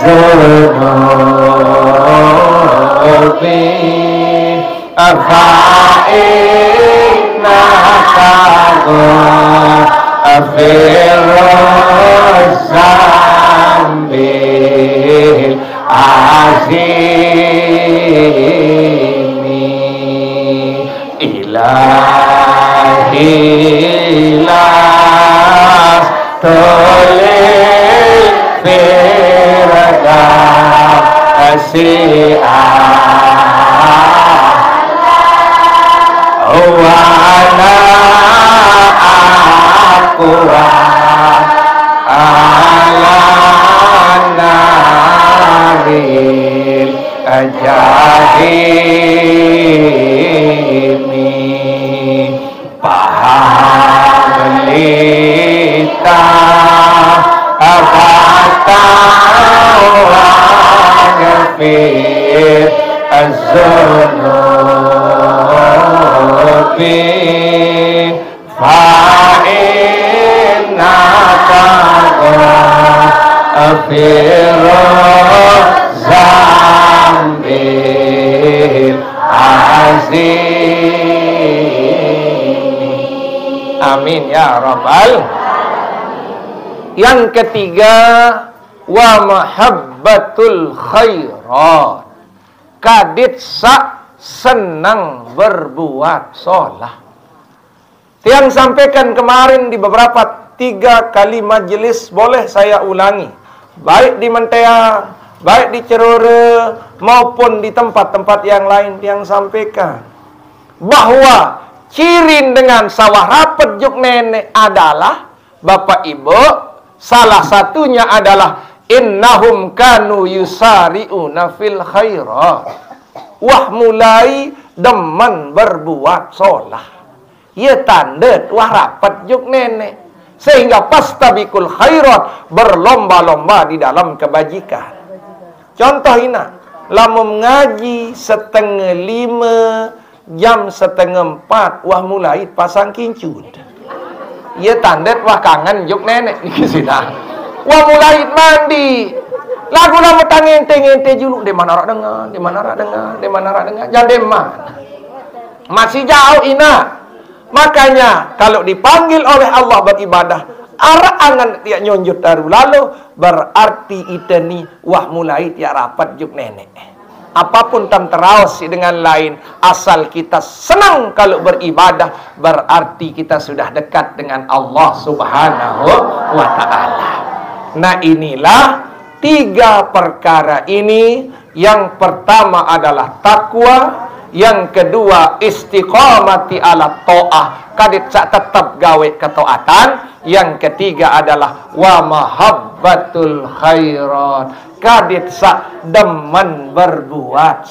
az-zunubi fa'innaka ghafiruz zambil azimi ilahi las tolil firda wana aqwa ala naril jahimi pahamlita abata wa ghafir az-zunubi fa'innaka ghafiruz zambil azim. Amin ya rabbal. Yang ketiga, wa mahabbatul khairat, kadit sak senang berbuat sholat. Tiang sampaikan kemarin di beberapa 3 kali majelis, boleh saya ulangi, baik di Menteang, baik di Cerore maupun di tempat-tempat yang lain. Tiang sampaikan bahwa ciri dengan sawah rapet juk nenek adalah, Bapak Ibu, salah satunya adalah innahum kanu yusari'una fil khairat. Wah mulai demen berbuat sholat. Ia tanda wah rapat juk nenek. Sehingga pastabikul khairat, berlomba-lomba di dalam kebajikan. Contoh ini, lamun ngaji 4:30, jam 3:30, wah mulai pasang kincut. Ia tanda wah kangen juk nenek ni kesina. Wah mulai mandi. Lagu lama tangente-ngente julu, di mana rak dengar, di mana rak dengar, di mana rak dengar, jangan deman. Masih jauh ina. Makanya kalau dipanggil oleh Allah beribadah, arah angan tiak nyonjut daru lalu, berarti ita ni wah mulai tiak rapat juk nenek. Apapun tam teraus dengan lain, asal kita senang kalau beribadah, berarti kita sudah dekat dengan Allah Subhanahu wa ta'ala. Nah inilah 3 perkara ini. Yang pertama adalah takwa, yang kedua istiqamati ala ta'ah, kadit sak tetap gawe ketaatan, yang ketiga adalah wa mahabbatul khairat, kadit sak demen berbuat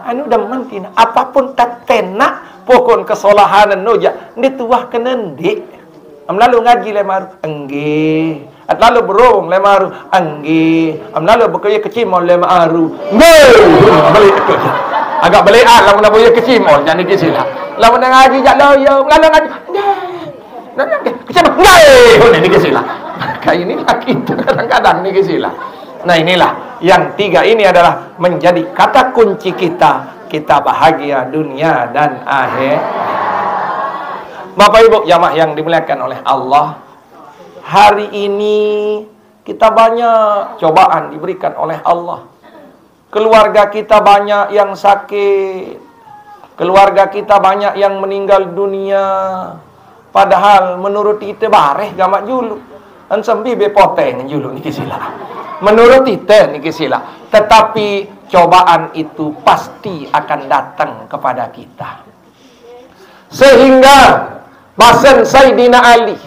anu demen tina apapun tak tenak pokon kesolahanan noja dituah kenendi. Lalu ngaji lemaru enggih, at lalu berong lemaru enggih, lalu bekerja kecimol lemaru enggih, balik agak balik lamun nak bekerja kecimol jangan dikisila. Lamun ngaji jak loyo, lalu ngaji enggih, kecimol enggih, ini dikisila. Kayak ini lagi kadang-kadang dikisila. Nah inilah yang 3 ini adalah menjadi kata kunci kita bahagia dunia dan akhir. Bapak Ibu jamaah yang dimuliakan oleh Allah, hari ini kita banyak cobaan diberikan oleh Allah. Keluarga kita banyak yang sakit, keluarga kita banyak yang meninggal dunia. Padahal menurut kita bareh gamak julu, ansambi bepoteng julu niki sila. Menurut kita niki sila, tetapi cobaan itu pasti akan datang kepada kita. Sehingga Basen Sayyidina Ali,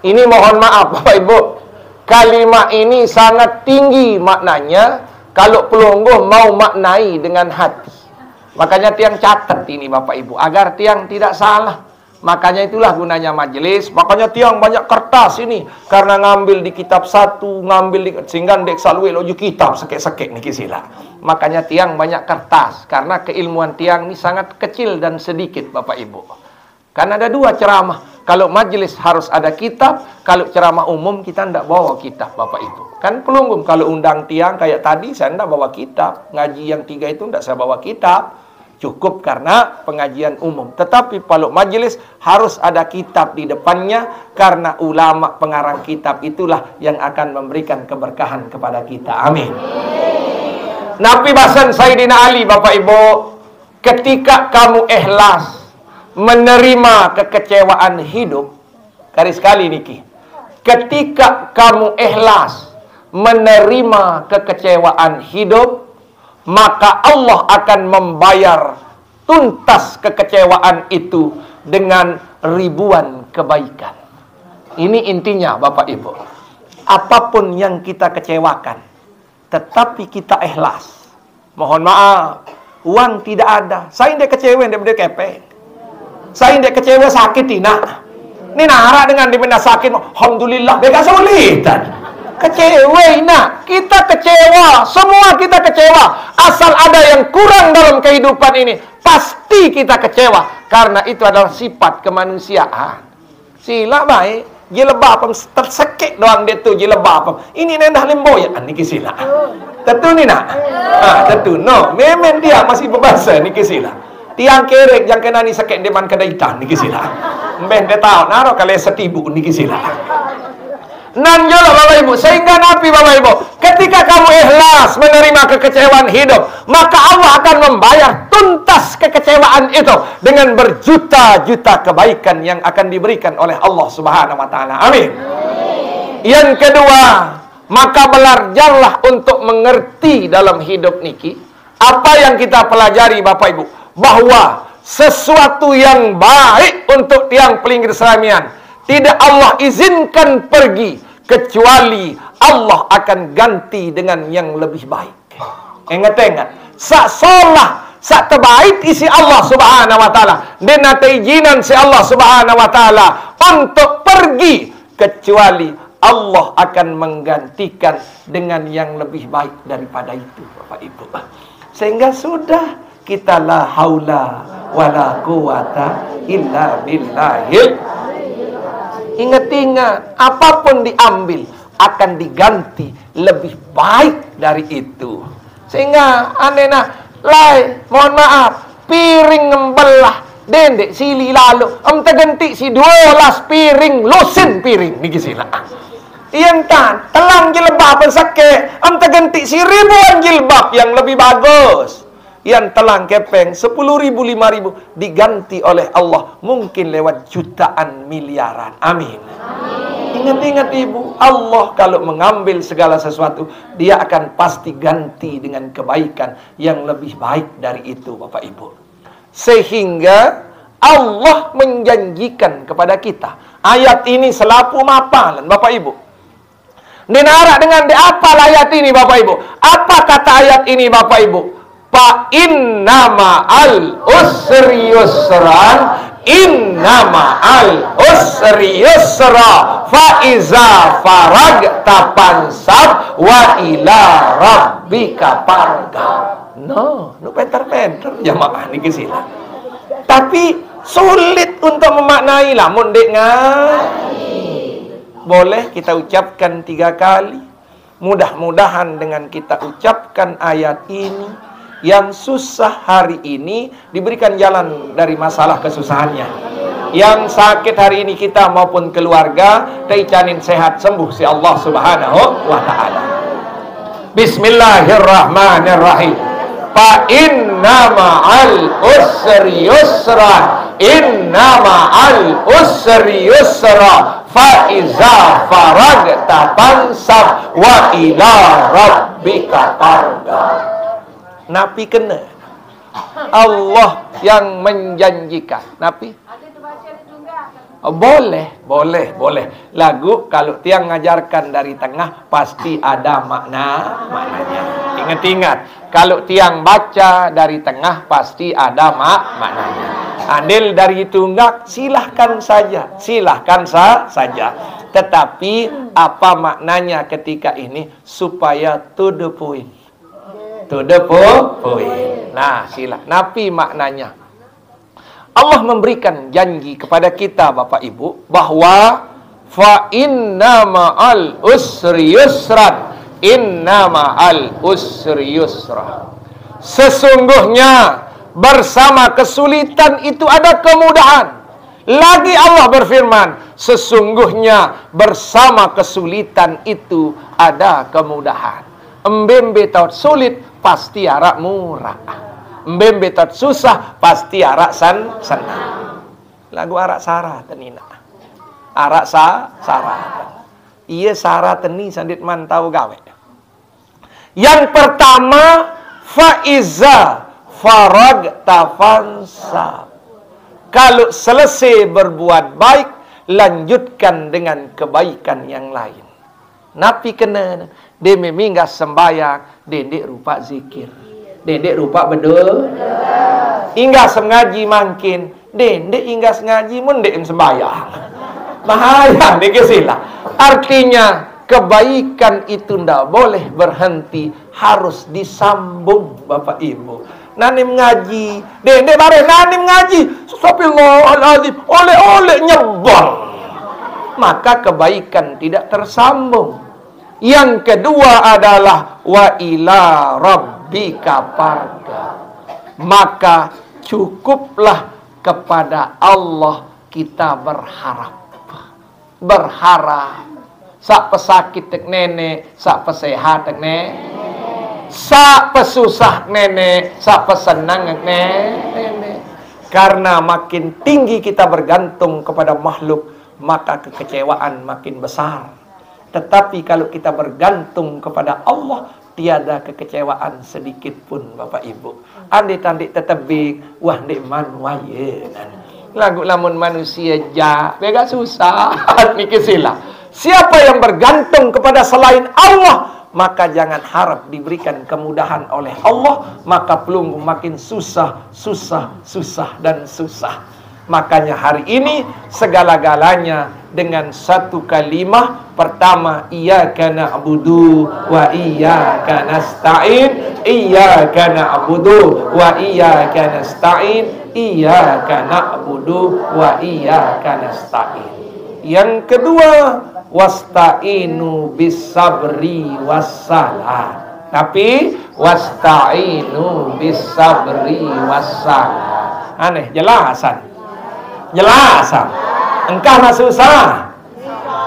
ini mohon maaf Bapak Ibu, kalimat ini sangat tinggi maknanya. Kalau pelungguh mau maknai dengan hati, makanya tiang catat ini Bapak Ibu, agar tiang tidak salah. Makanya itulah gunanya majelis. Makanya tiang banyak kertas ini, karena ngambil di kitab satu, ngambil di sehingga dek salwe loju kitab sekek-sekek niki sila. Makanya tiang banyak kertas, karena keilmuan tiang ini sangat kecil dan sedikit Bapak Ibu. Karena ada 2 ceramah. Kalau majelis harus ada kitab, kalau ceramah umum kita tidak bawa kitab, Bapak Ibu. Kan pelunggung, kalau undang tiang kayak tadi, saya tidak bawa kitab. Ngaji yang 3 itu tidak saya bawa kitab. Cukup karena pengajian umum. Tetapi kalau majelis harus ada kitab di depannya, karena ulama pengarang kitab itulah yang akan memberikan keberkahan kepada kita. Amin. Nabi Basan Sayyidina Ali, Bapak Ibu, ketika kamu ikhlas menerima kekecewaan hidup, garis kali niki, ketika kamu ikhlas menerima kekecewaan hidup, maka Allah akan membayar tuntas kekecewaan itu dengan ribuan kebaikan. Ini intinya, Bapak Ibu. Apapun yang kita kecewakan, tetapi kita ikhlas. Mohon maaf, uang tidak ada. Saya tidak kecewa, tidak kepeng. Saya tidak kecewa sakit, tidak. Ini nara dengan dibenda sakit. Alhamdulillah, mereka sulitan. Kecewa, nak. Kita kecewa. Semua kita kecewa. Asal ada yang kurang dalam kehidupan ini, pasti kita kecewa. Karena itu adalah sifat kemanusiaan. Sila baik. Jilbab tersekik doang dia tu jilbab. Ini nendah lemboyan niki sila. Tentu ni nak. Tentu no. Memang dia masih berbahasa niki sila. Tiang kerek yang kena ni sakit depan kedaitan niki sila. Mbeh dia tahu naro kali setibu niki sila. Nan jola Bapak Ibu, sehingga Nabi Bapak Ibu, ketika kamu ikhlas menerima kekecewaan hidup, maka Allah akan membayar tuntas kekecewaan itu dengan berjuta-juta kebaikan yang akan diberikan oleh Allah Subhanahu wa taala. Amin. Yang kedua, maka belajarlah untuk mengerti dalam hidup niki apa yang kita pelajari, Bapak Ibu, bahwa sesuatu yang baik untuk tiang pelingkir Islamian tidak Allah izinkan pergi, kecuali Allah akan ganti dengan yang lebih baik. Ingat-ingat, sak solah, sak terbaik isi Allah Subhanahu wa taala. Dan ada izinan si Allah Subhanahu wa taala untuk pergi, kecuali Allah akan menggantikan dengan yang lebih baik daripada itu, Bapak Ibu. Sehingga sudah kita la haula wala quwata illa billahil. Ingat-ingat, apapun diambil akan diganti lebih baik dari itu. Sehingga aneh mohon maaf, piring ngembelah dendek sili lalu terganti si 12 piring lusin piring niki sila. Iyan tan telang jilbab pensake terganti si ribuan jilbab yang lebih bagus. Yang telang kepeng 10.000, 5.000 diganti oleh Allah mungkin lewat jutaan miliaran. Amin. Ingat-ingat Ibu, Allah kalau mengambil segala sesuatu, Dia akan pasti ganti dengan kebaikan yang lebih baik dari itu, Bapak Ibu. Sehingga Allah menjanjikan kepada kita ayat ini selaku mapalan, Bapak Ibu. Dinara dengan apa ayat ini, Bapak Ibu? Apa kata ayat ini, Bapak Ibu? Fa innama al usri yusran, innama al usri yusra, fa iza faragta fansab wa ila rabbika farghab. No penter-penter jamaah niki sila. Tapi sulit untuk memaknai lamun dek ngaji. Boleh kita ucapkan 3 kali. Mudah-mudahan dengan kita ucapkan ayat ini, yang susah hari ini diberikan jalan dari masalah kesusahannya. Yang sakit hari ini kita maupun keluarga, teicanin sehat sembuh si Allah Subhanahu wa taala. Bismillahirrahmanirrahim. Fa inna ma'al usri yusra, inna ma'al usri yusra, fa iza faragta fansab wa ila rabbika farghab. Nabi kena. Allah yang menjanjikan. Nabi boleh. Lagu kalau tiang ngajarkan dari tengah pasti ada maknanya. Ingat-ingat, kalau tiang baca dari tengah pasti ada maknanya. Andil dari tunggak silahkan saja. Tetapi apa maknanya ketika ini supaya to the point. To the point. Nah, sila. Napi maknanya. Allah memberikan janji kepada kita Bapak Ibu bahwa fa inna ma'al usri yusran, inna ma'al usri yusra. Sesungguhnya bersama kesulitan itu ada kemudahan. Lagi Allah berfirman, sesungguhnya bersama kesulitan itu ada kemudahan. Embembe taut sulit pasti arak murah. Embembe taut susah pasti arak senang. Lagu arak sarah tenina. Arak sarah. Iya sarah teni sandit mantau gawe. Yang pertama, faiza faragta fansab. Kalau selesai berbuat baik, lanjutkan dengan kebaikan yang lain. Napi kena dia minggas sembayang, dendek rupa zikir, dendek rupa bedul, inggas ngaji makin, dendek inggas ngaji mendek sembayang. Bahaya nih kesilah. Artinya kebaikan itu ndak boleh berhenti, harus disambung Bapak Ibu. Nanim ngaji, dendek bare nanim ngaji, astagfirullahaladzim, oleh-oleh nyebol, maka kebaikan tidak tersambung. Yang kedua adalah wa ila rabbika farghab, maka cukuplah kepada Allah kita berharap. Sak pesakit tek nenek, sak pesehat tek nenek, sak pesusah nenek, sak pesenang nenek. Karena makin tinggi kita bergantung kepada makhluk, maka kekecewaan makin besar. Tetapi kalau kita bergantung kepada Allah, tiada kekecewaan sedikit pun Bapak Ibu. Andi-tandi tetebik, wah ndek man wayenan. Lagu lamun manusia bega susah. Niki sila. Siapa yang bergantung kepada selain Allah, maka jangan harap diberikan kemudahan oleh Allah, maka pelunggu makin susah, dan susah. Makanya hari ini segala-galanya dengan satu kalimah. Pertama, iyyaka na'budu wa iyyaka nasta'in. Iyyaka na'budu wa iyyaka nasta'in. Iyyaka na'budu wa iyyaka nasta'in. Yang kedua, wasta'inu bisabri wassalah. Tapi wasta'inu bisabri wassalah. Aneh, jelasan. Engkau nak susah.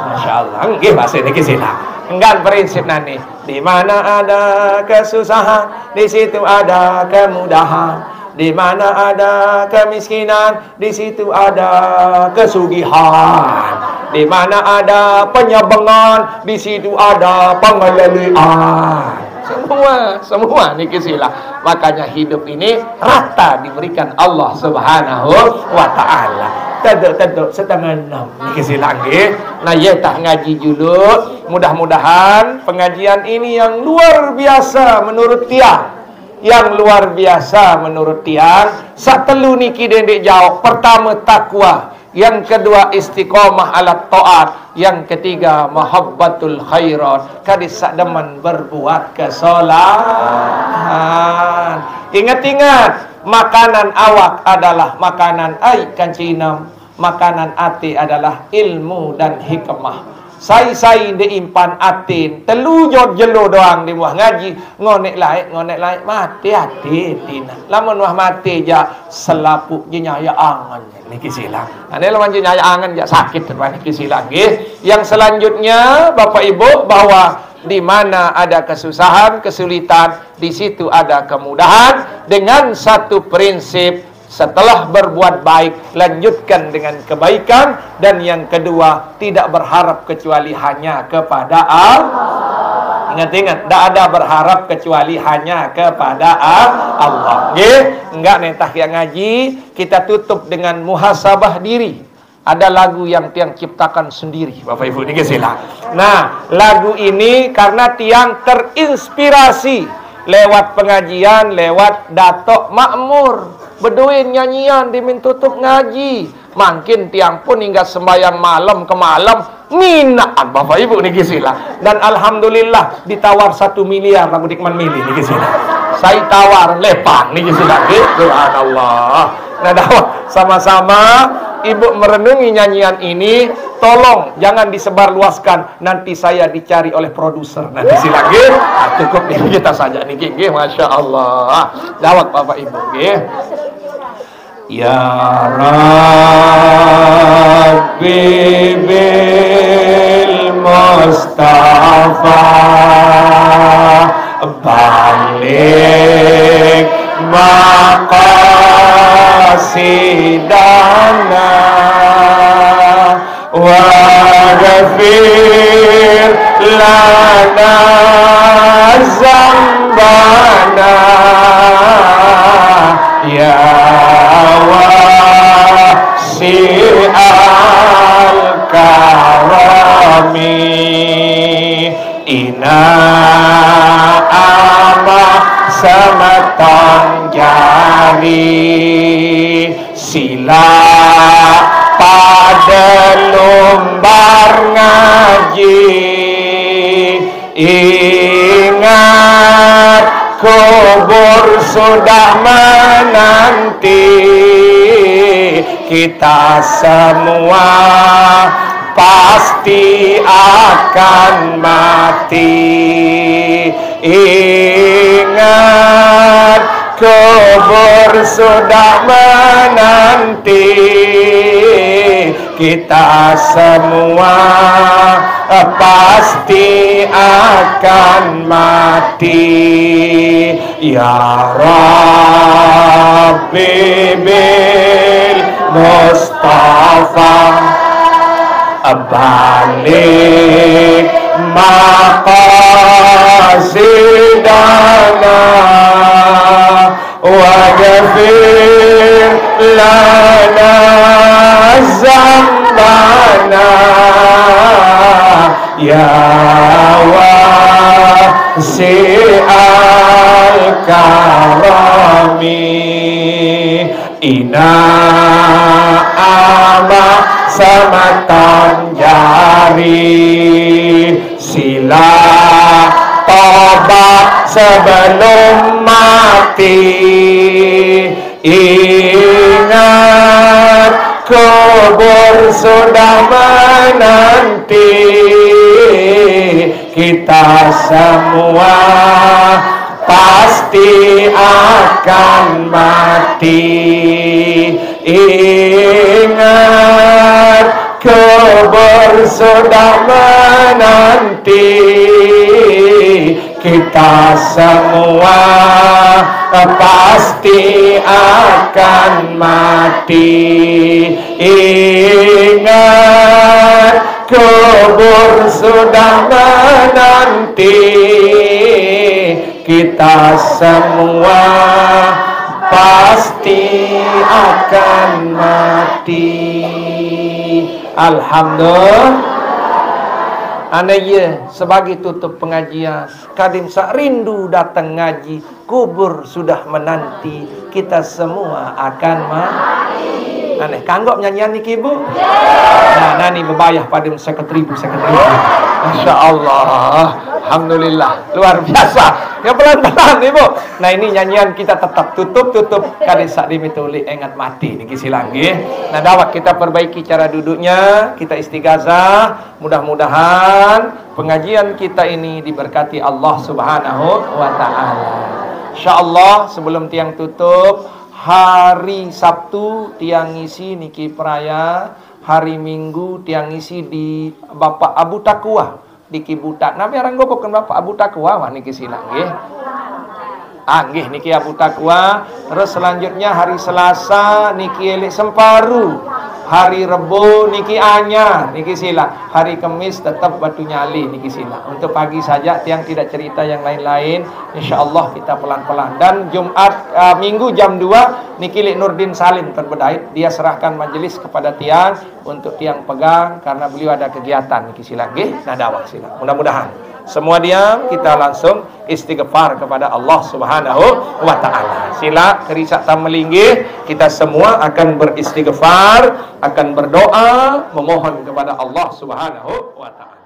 Masya Allah, enggak bahasa ini kisah. Enggak prinsip nani. Di mana ada kesusahan, di situ ada kemudahan. Di mana ada kemiskinan, di situ ada kesugihan. Di mana ada penyebengan, di situ ada pengelelian. Semua nih kisilah. Makanya hidup ini rata diberikan Allah Subhanahu wa ta'ala. Taduk setengah 6 nih kisilah nggih. Nah ya tak ngaji dulu. Mudah-mudahan pengajian ini yang luar biasa menurut tiang. Yang luar biasa menurut tiang. Satelu niki dendek jawab. Pertama takwa. Yang kedua istiqomah ala taat. Yang ketiga mahabbatul khairat. Kadis sakdeman berbuat kesalahan. Ingat-ingat, makanan awak adalah makanan ai kancinam. Makanan ati adalah ilmu dan hikmah. Sai diimpan atin, telu jelo doang di muah ngaji, ngonek laik mati hati tina. Lamun muah mati ja selapuk je nyaya angan niki silang. Ane lamun je nyaya angan ja sakit terus niki silang nggih. Yang selanjutnya Bapak Ibu, bahwa di mana ada kesusahan, kesulitan, di situ ada kemudahan dengan satu prinsip. Setelah berbuat baik, lanjutkan dengan kebaikan. Dan yang kedua, tidak berharap kecuali hanya kepada Allah. Ingat-ingat, tidak ada berharap kecuali hanya kepada Allah. Enggak netah yang ngaji, kita tutup dengan muhasabah diri. Ada lagu yang tiang ciptakan sendiri, Bapak Ibu, ini sila. Nah, lagu ini karena tiang terinspirasi lewat pengajian, lewat Datok Makmur. Beduin nyanyian dimin tutup ngaji. Makin tiang pun hingga sembahyang malam ke malam minaan Bapak Ibu niki sila. Dan alhamdulillah ditawar 1 miliar lagu dikman milih niki sila. Saya tawar lepang niki sila. Subhanallah. Nah, sama-sama ibu merenungi nyanyian ini. Tolong jangan disebarluaskan, nanti saya dicari oleh produser. Nanti silakan. Nah, cukup ini kita saja niki nggih, Masya Allah. Dawat Bapak Ibu nggih. Ya Rabbi bil Mustafa balik maqasidana wa ghafir lana zambana ya wasi'al karami ina ama semeton jari sila pada lumbar ngaji ingat kubur sudah menanti kita semua pasti akan mati. Ingat kubur sudah menanti kita semua pasti akan mati. Ya Rabbi bil Mustafa balik maqasidana wa ghafir lana zambana ya wasi'al karami ina ama semeton jari sila tobat sebelum mati ingat kubur sudah menanti kita semua pasti akan mati. Ingat kubur sudah menanti kita semua pasti akan mati. Ingat kubur sudah menanti kita semua pasti akan mati. Alhamdulillah. Anaya sebagai tutup pengajian, kadim sak rindu datang ngaji, kubur sudah menanti, kita semua akan mati. Aneh kanggok nyanyian niki Bu. Nah, nani bebayah pada 50.000. Masya Allah. Alhamdulillah, luar biasa. Ya pelan-pelan Ibu. Nah, ini nyanyian kita tetap tutup kadis sak dimituli ingat mati niki silang nggih. Nah, dawak kita perbaiki cara duduknya, kita istighazah. Mudah-mudahan pengajian kita ini diberkati Allah Subhanahu wa taala. Insyaallah sebelum tiang tutup, hari Sabtu tiang ngisi niki peraya, hari Minggu tiang ngisi di Bapak Abu Takwa di Kibutak. Nabi arang gobokeun Bapak Abu Takwa mah niki silang nggih. Nggih niki Abu Takwa. Terus selanjutnya hari Selasa niki Elik Semparu. Hari Rebo niki Anyar niki sila. Hari Kamis tetap Batu Nyali niki sila. Untuk pagi saja tiang tidak cerita yang lain-lain. Insyaallah kita pelan-pelan. Dan Jumat Minggu jam 2 niki Lik Nurdin Salim terbedait. Dia serahkan majelis kepada tiang untuk tiang pegang karena beliau ada kegiatan niki sila nggih. Nah dawak sila. Mudah-mudahan semua diam, kita langsung istighfar kepada Allah Subhanahu wa taala. Sila kerisa tamelinggih, kita semua akan beristighfar, akan berdoa, memohon kepada Allah Subhanahu wa taala.